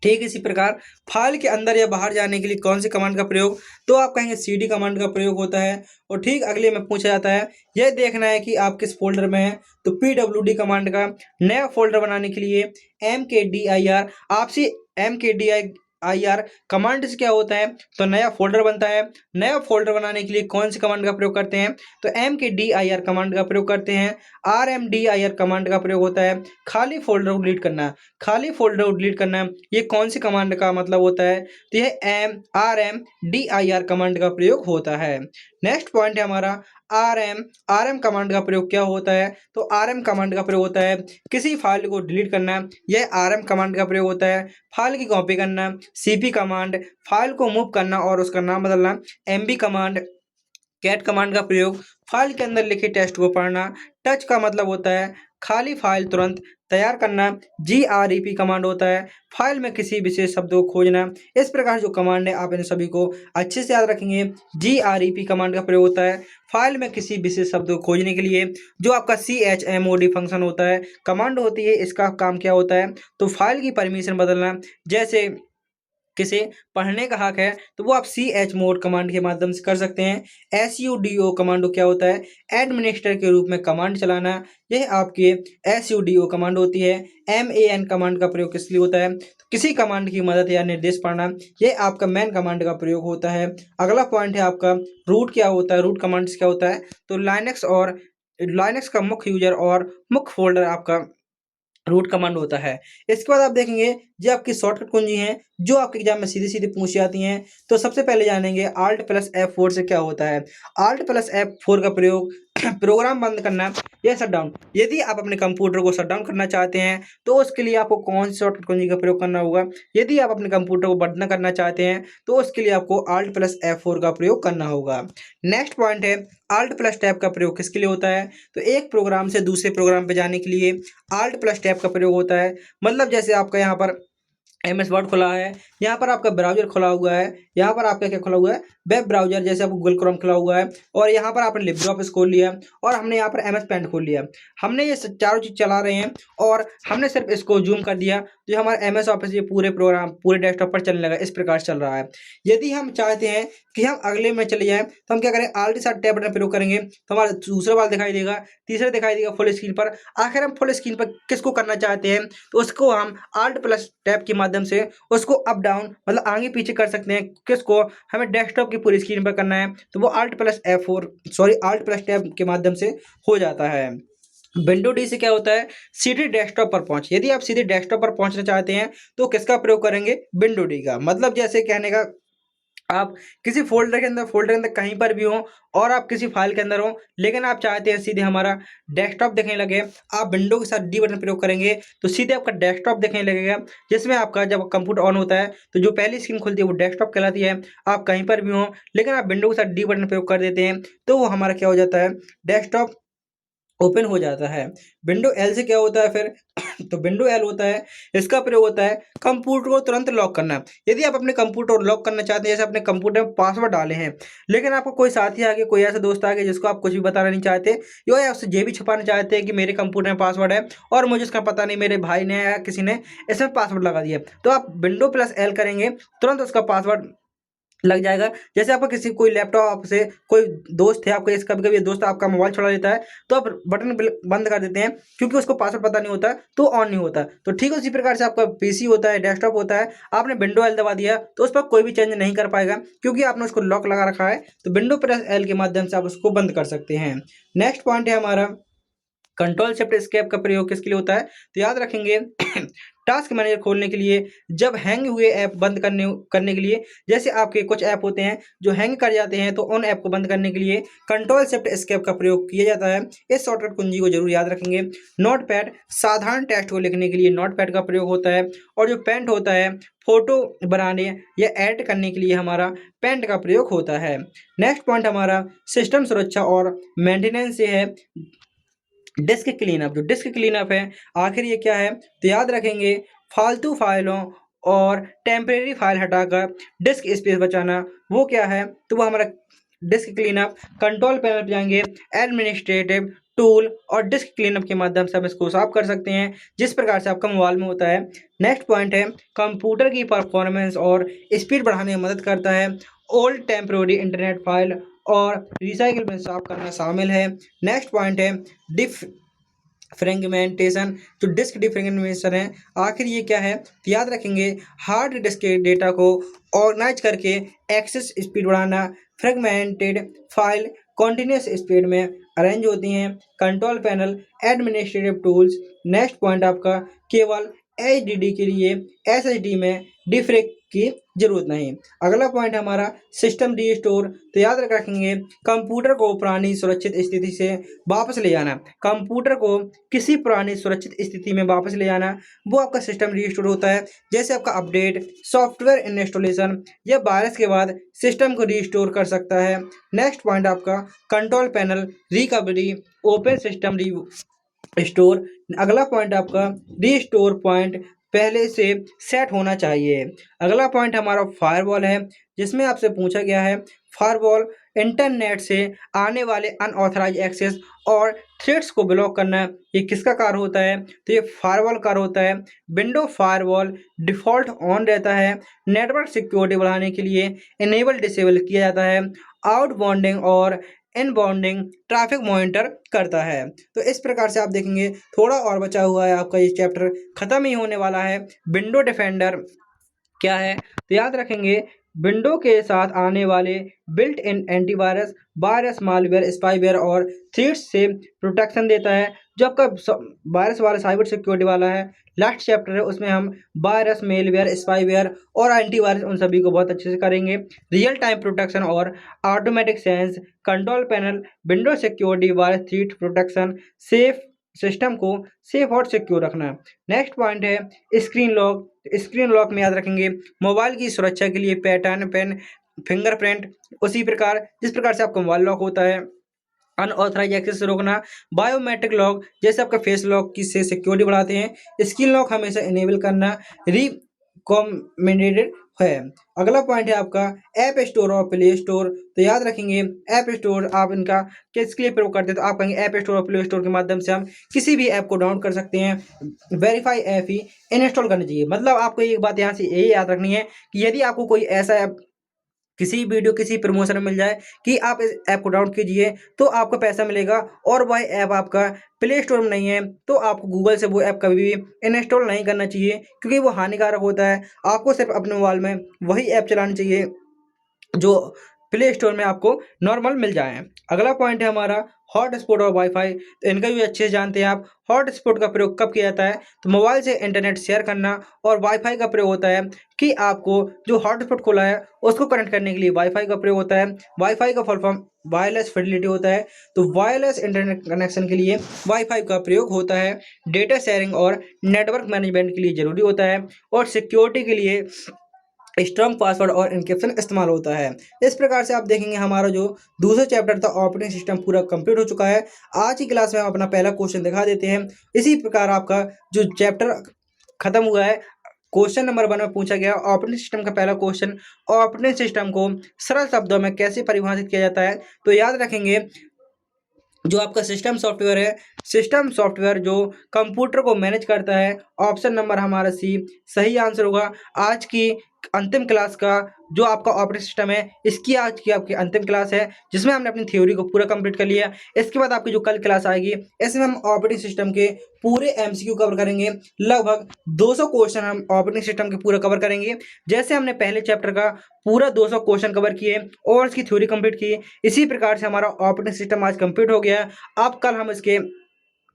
ठीक इसी प्रकार फाइल के अंदर या बाहर जाने के लिए कौन सी कमांड का प्रयोग, तो आप कहेंगे CD कमांड का प्रयोग होता है। और ठीक अगले में पूछा जाता है यह देखना है कि आप किस फोल्डर में हैं, तो PWD कमांड का नया फोल्डर बनाने के लिए MKDIR, आपसे MKDIR कमांड से क्या होता है, तो नया फोल्डर बनता है। नया फोल्डर बनाने के लिए कौन सी कमांड का प्रयोग करते हैं, तो MKDIR कमांड का प्रयोग करते हैं। RMDIR कमांड का प्रयोग होता है खाली फोल्डर को डिलीट करना। खाली फोल्डर को डिलीट करना ये कौन सी कमांड का मतलब होता है, तो यह RMDIR कमांड का प्रयोग होता है। नेक्स्ट पॉइंट है हमारा RM कमांड का प्रयोग क्या होता है, तो RM कमांड का प्रयोग होता है किसी फाइल को डिलीट करना, यह RM कमांड का प्रयोग होता है। फाइल की कॉपी करना, CP कमांड, फाइल को मूव करना और उसका नाम बदलना, MB कमांड, कैट कमांड का प्रयोग फाइल के अंदर लिखे टेक्स्ट को पढ़ना। टच का मतलब होता है खाली फाइल तुरंत तैयार करना। GREP कमांड होता है फाइल में किसी विशेष शब्द को खोजना। इस प्रकार जो कमांड है आप इन सभी को अच्छे से याद रखेंगे। GREP कमांड का प्रयोग होता है फाइल में किसी विशेष शब्द को खोजने के लिए। जो आपका CHMOD फंक्शन होता है, कमांड होती है, इसका काम क्या होता है, तो फाइल की परमिशन बदलना। जैसे किसे पढ़ने का हक है तो वो आप chmod कमांड के माध्यम से कर सकते हैं। sudo कमांडो क्या होता है, एडमिनिस्ट्रेटर के रूप में कमांड चलाना, यह आपके sudo कमांड होती है। man कमांड का प्रयोग किस लिए होता है, तो किसी कमांड की मदद या निर्देश पढ़ना, यह आपका मैन कमांड का प्रयोग होता है। अगला पॉइंट है आपका रूट क्या होता है, रूट कमांड क्या होता है, तो लाइनक्स का मुख्य यूजर और मुख्य फोल्डर आपका रूट कमांड होता है। इसके बाद आप देखेंगे जो आपकी शॉर्टकट कुंजी हैं जो आपके एग्जाम में सीधी सीधी पूछी जाती हैं, तो सबसे पहले जानेंगे Alt+F4 से क्या होता है। Alt+F4 का प्रयोग प्रोग्राम बंद करना या शट डाउन। यदि आप अपने कंप्यूटर को शट डाउन करना चाहते हैं तो उसके लिए आपको कौन सी शॉर्टकट कुंजी का प्रयोग करना होगा। यदि आप अपने कंप्यूटर को बंद करना चाहते हैं तो उसके लिए आपको Alt प्लस F4 का प्रयोग करना होगा। नेक्स्ट पॉइंट है Alt प्लस टैब का प्रयोग किसके लिए होता है। तो एक प्रोग्राम से दूसरे प्रोग्राम पे जाने के लिए Alt प्लस टैब का प्रयोग होता है। मतलब जैसे आपका यहाँ पर MS वर्ड खुला है, यहाँ पर आपका ब्राउजर खुला हुआ है, यहाँ पर आपका क्या खुला हुआ है, वेब ब्राउजर, जैसे आपको गूगल क्रोम खुला हुआ है, और यहाँ पर आपने लिब्रे ऑफिस खोल लिया और हमने यहाँ पर MS पेंट खोल लिया। हमने ये चारों चीज़ चला रहे हैं और हमने सिर्फ इसको जूम कर दिया तो ये हमारा MS ऑफिस ये पूरे प्रोग्राम पूरे डेस्कटॉप पर चलने लगा। इस प्रकार से चल रहा है। यदि हम चाहते हैं कि हम अगले में चले जाएं तो हम क्या करें, Alt के साथ टैब बटन प्रयोग करेंगे तो हमारा दूसरा वाल दिखाई देगा, तीसरा दिखाई देगा फुल स्क्रीन पर। आखिर हम फुल स्क्रीन पर किसको करना चाहते हैं तो उसको हम Alt प्लस टैब के माध्यम से उसको अप डाउन मतलब आगे पीछे कर सकते हैं। किसको, हमें डेस्कटॉप की पूरी स्क्रीन पर करना है तो वो Alt प्लस टैब के माध्यम से हो जाता है। विंडो डी से क्या होता है, सीधे डेस्कटॉप पर पहुंच। यदि आप सीधे डेस्कटॉप पर पहुंचना चाहते हैं तो किसका प्रयोग करेंगे, विंडो डी का। मतलब जैसे कहने का, आप किसी फोल्डर के अंदर कहीं पर भी हो और आप किसी फाइल के अंदर हो, लेकिन आप चाहते हैं सीधे हमारा डेस्कटॉप देखने लगे, आप विंडो के साथ डी बटन प्रयोग करेंगे तो सीधे आपका डेस्कटॉप देखने लगेगा। जिसमें आपका जब कंप्यूटर ऑन होता है तो जो पहली स्क्रीन खुलती है वो डेस्कटॉप कहलाती है। आप कहीं पर भी हो लेकिन आप विंडो के साथ डी बटन प्रयोग कर देते हैं तो वो हमारा क्या हो जाता है, डेस्कटॉप ओपन हो जाता है। विंडो एल से क्या होता है फिर तो विंडो एल होता है, इसका प्रयोग होता है कंप्यूटर को तुरंत लॉक करना। यदि आप अपने कंप्यूटर को लॉक करना चाहते हैं, जैसे अपने कंप्यूटर में पासवर्ड डाले हैं लेकिन आपको कोई साथी आ गया, कोई ऐसा दोस्त आ गया जिसको आप कुछ भी बताना नहीं चाहते या उससे ये भी छुपाना चाहते हैं कि मेरे कंप्यूटर में पासवर्ड है और मुझे उसका पता नहीं, मेरे भाई ने या किसी ने इसमें पासवर्ड लगा दिया, तो आप विंडो प्लस एल करेंगे तुरंत उसका पासवर्ड लग जाएगा। जैसे आपका किसी कोई लैपटॉप से कोई दोस्त है आपका, इस कभी कभी दोस्त आपका मोबाइल छुड़ा लेता है तो आप बटन बंद कर देते हैं क्योंकि उसको पासवर्ड पता नहीं होता तो ऑन नहीं होता। तो ठीक उसी प्रकार से आपका पीसी होता है, डेस्कटॉप होता है, आपने विंडो एल दबा दिया तो उस पर कोई भी चेंज नहीं कर पाएगा क्योंकि आपने उसको लॉक लगा रखा है। तो विंडो प्रेस एल के माध्यम से आप उसको बंद कर सकते हैं। नेक्स्ट पॉइंट है हमारा कंट्रोल शिफ्ट एस्केप का प्रयोग किसके लिए होता है तो याद रखेंगे टास्क मैनेजर खोलने के लिए, जब हैंग हुए ऐप बंद करने के लिए, जैसे आपके कुछ ऐप होते हैं जो हैंग कर जाते हैं तो उन ऐप को बंद करने के लिए कंट्रोल शिफ्ट एस्केप का प्रयोग किया जाता है। इस शॉर्टकट कुंजी को जरूर याद रखेंगे। नोटपैड साधारण टेक्स्ट को लिखने के लिए नोटपैड का प्रयोग होता है और जो पेंट होता है फोटो बनाने या ऐड करने के लिए हमारा पेंट का प्रयोग होता है। नेक्स्ट पॉइंट हमारा सिस्टम सुरक्षा और मेंटेनेंस से है डिस्क क्लीनअप। जो डिस्क क्लीनअप है आखिर ये क्या है तो याद रखेंगे फालतू फाइलों और टेम्परेरी फाइल हटाकर डिस्क स्पेस बचाना। वो क्या है तो वो हमारा डिस्क क्लीनअप। कंट्रोल पैनल पर जाएंगे, एडमिनिस्ट्रेटिव टूल और डिस्क क्लीनअप के माध्यम से हम इसको साफ कर सकते हैं जिस प्रकार से आपका मोबाइल में होता है। नेक्स्ट पॉइंट है कंप्यूटर की परफॉर्मेंस और स्पीड बढ़ाने में मदद करता है। ओल्ड टेम्परेरी इंटरनेट फाइल और रिसाइकिल में साफ करना शामिल है। नेक्स्ट पॉइंट है डिफ फ्रेगमेंटेशन। जो डिस्क डिफ्रेगमेंटेशन है आखिर ये क्या है तो याद रखेंगे हार्ड डिस्क के डेटा को ऑर्गेनाइज करके एक्सेस स्पीड बढ़ाना। फ्रेगमेंटेड फाइल कॉन्टिन्यूस स्पीड में अरेंज होती हैं। Control panel administrative tools. Next point आपका केवल एचडीडी के लिए एसएसडी में डिफ्रेग की जरूरत नहीं। अगला पॉइंट हमारा सिस्टम रीस्टोर। तो याद रखेंगे कंप्यूटर को पुरानी सुरक्षित स्थिति से वापस ले जाना। कंप्यूटर को किसी पुरानी सुरक्षित स्थिति में वापस ले जाना वो आपका सिस्टम रीस्टोर होता है। जैसे आपका अपडेट, सॉफ्टवेयर इंस्टॉलेशन या वायरस के बाद सिस्टम को रीस्टोर कर सकता है। नेक्स्ट पॉइंट आपका control panel recovery open system store. अगला पॉइंट आपका रीस्टोर पॉइंट पहले से सेट होना चाहिए। अगला पॉइंट हमारा फायरवॉल है जिसमें आपसे पूछा गया है फायरवॉल इंटरनेट से आने वाले अनऑथराइज एक्सेस और थ्रेड्स को ब्लॉक करना ये किसका कार्य होता है तो ये फायरवॉल कार्य होता है। विंडो फायरवॉल डिफ़ॉल्ट ऑन रहता है। नेटवर्क सिक्योरिटी बढ़ाने के लिए इनेबल डिसेबल किया जाता है। आउटबाउंडिंग और इनबाउंडिंग ट्रैफिक मॉनिटर करता है। तो इस प्रकार से आप देखेंगे थोड़ा और बचा हुआ है, आपका ये चैप्टर खत्म ही होने वाला है। विंडो डिफेंडर क्या है तो याद रखेंगे विंडो के साथ आने वाले built in antivirus, virus, malware, spyware और थ्रेड्स से प्रोटेक्शन देता है। जो आपका वायरस वाला साइबर सिक्योरिटी वाला है, लास्ट चैप्टर है, उसमें हम वायरस, मेलवेयर, स्पाईवेयर और एंटीवायरस उन सभी को बहुत अच्छे से करेंगे। रियल टाइम प्रोटेक्शन और automatic sense control panel, window security, virus threat protection, safe system को सेफ और सिक्योर रखना। नेक्स्ट पॉइंट है स्क्रीन लॉक। स्क्रीन लॉक में याद रखेंगे मोबाइल की सुरक्षा के लिए पैटर्न, पेन, फिंगरप्रिंट, उसी प्रकार जिस प्रकार से आपका मोबाइल लॉक होता है, अनऑथराइज एक्सेस से रोकना। बायोमेट्रिक लॉक जैसे आपका फेस लॉक की से सिक्योरिटी बढ़ाते हैं। स्क्रीन लॉक हमेशा इनेबल करना रिकमेंडेड है। अगला पॉइंट है आपका ऐप स्टोर और प्ले स्टोर। तो याद रखेंगे ऐप स्टोर आप इनका किसके लिए प्रयोग करते हैं, तो आप कहेंगे ऐप स्टोर और प्ले स्टोर के माध्यम से हम किसी भी ऐप को डाउनलोड कर सकते हैं। वेरीफाई ऐप ही इंस्टॉल करनी चाहिए। मतलब आपको एक बात यहाँ से यही याद रखनी है कि यदि आपको कोई ऐसा ऐप किसी वीडियो किसी प्रमोशन में मिल जाए कि आप इस ऐप को डाउनलोड कीजिए तो आपको पैसा मिलेगा, और वह ऐप आपका प्ले स्टोर में नहीं है तो आपको गूगल से वो ऐप कभी भी इंस्टॉल नहीं करना चाहिए, क्योंकि वो हानिकारक होता है। आपको सिर्फ अपने मोबाइल में वही ऐप चलानी चाहिए जो प्ले स्टोर में आपको नॉर्मल मिल जाए। अगला पॉइंट है हमारा हॉटस्पॉट और वाईफाई। तो इनका भी अच्छे से जानते हैं आप। हॉटस्पॉट का प्रयोग कब किया जाता है, तो मोबाइल से इंटरनेट शेयर करना, और वाईफाई का प्रयोग होता है कि आपको जो हॉटस्पॉट खोला है उसको कनेक्ट करने के लिए वाईफाई का प्रयोग होता है। वाईफाई का फुल फॉर्म वायरलेस फिडेलिटी होता है। तो वायरलेस इंटरनेट कनेक्शन के लिए वाईफाई का प्रयोग होता है। डेटा शेयरिंग और नेटवर्क मैनेजमेंट के लिए जरूरी होता है, और सिक्योरिटी के लिए स्ट्रॉन्ग पासवर्ड और इनक्रिप्शन इस्तेमाल होता है। इस प्रकार से आप देखेंगे हमारा जो दूसरा चैप्टर था ऑपरेटिंग सिस्टम पूरा कंप्लीट हो चुका है। आज की क्लास में हम अपना पहला क्वेश्चन दिखा देते हैं। इसी प्रकार आपका जो चैप्टर खत्म हुआ है, क्वेश्चन नंबर 1 में पूछा गया ऑपरेटिंग सिस्टम का पहला क्वेश्चन, ऑपरेटिंग सिस्टम को सरल शब्दों में कैसे परिभाषित किया जाता है। तो याद रखेंगे जो आपका सिस्टम सॉफ्टवेयर है, सिस्टम सॉफ्टवेयर जो कंप्यूटर को मैनेज करता है। ऑप्शन नंबर हमारा सी सही आंसर होगा। आज की अंतिम क्लास का जो आपका ऑपरेटिंग सिस्टम है, इसकी आज की आपकी अंतिम क्लास है जिसमें हमने अपनी थ्योरी को पूरा कंप्लीट कर लिया। इसके बाद आपकी जो कल क्लास आएगी इसमें हम ऑपरेटिंग सिस्टम के पूरे एमसीक्यू कवर करेंगे। लगभग 200 क्वेश्चन हम ऑपरेटिंग सिस्टम के पूरा कवर करेंगे। जैसे हमने पहले चैप्टर का पूरा 200 क्वेश्चन कवर किए और इसकी थ्योरी कंप्लीट की, इसी प्रकार से हमारा ऑपरेटिंग सिस्टम आज कंप्लीट हो गया। अब कल हम इसके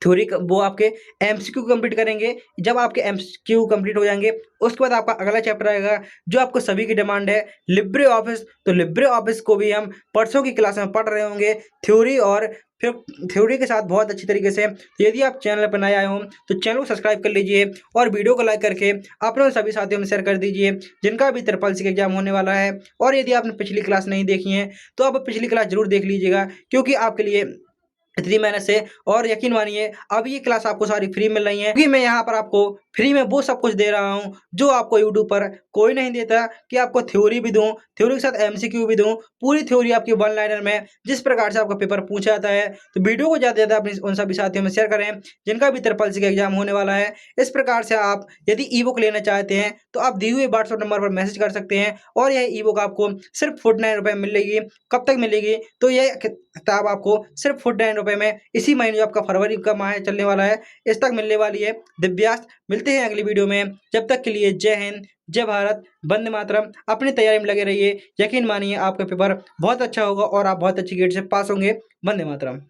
थ्योरी वो आपके एमसीक्यू कंप्लीट करेंगे। जब आपके एमसीक्यू कंप्लीट हो जाएंगे उसके बाद आपका अगला चैप्टर आएगा जो आपको सभी की डिमांड है, लिब्रे ऑफिस। तो लिब्रे ऑफिस को भी हम परसों की क्लास में पढ़ रहे होंगे, थ्योरी और फिर थ्योरी के साथ बहुत अच्छी तरीके से। तो यदि आप चैनल पर नए आए हों तो चैनल को सब्सक्राइब कर लीजिए और वीडियो को लाइक करके अपने सभी साथियों में शेयर कर दीजिए जिनका भी ट्रिपल सी एग्जाम होने वाला है। और यदि आपने पिछली क्लास नहीं देखी है तो आप पिछली क्लास जरूर देख लीजिएगा, क्योंकि आपके लिए इतनी मेहनत से, और यकीन मानिए अब ये क्लास आपको सारी फ्री मिल रही है, क्योंकि मैं यहाँ पर आपको फ्री में वो सब कुछ दे रहा हूँ जो आपको यूट्यूब पर कोई नहीं देता, कि आपको थ्योरी भी दूं, थ्योरी के साथ एमसीक्यू भी दूं, पूरी थ्योरी आपकी वन लाइनर में जिस प्रकार से आपका पेपर पूछा जाता है। तो वीडियो को ज़्यादा से ज़्यादा अपने उन सभी साथियों में शेयर करें जिनका भी ट्रिपल सी का एग्जाम होने वाला है। इस प्रकार से आप यदि ई बुक लेना चाहते हैं तो आप दिए हुए व्हाट्सएप नंबर पर मैसेज कर सकते हैं, और यह ई बुक आपको सिर्फ 49 रुपये में मिलेगी। कब तक मिलेगी, तो यह किताब आपको सिर्फ 49 रुपये में इसी महीने जो आपका फरवरी का माह चलने वाला है इस तक मिलने वाली है। दिव्यास मिलते हैं अगली वीडियो में, जब तक के लिए जय हिंद, जय भारत, वंदे मातरम। अपनी तैयारी में लगे रहिए, यकीन मानिए आपका पेपर बहुत अच्छा होगा और आप बहुत अच्छी ग्रेड से पास होंगे। वंदे मातरम।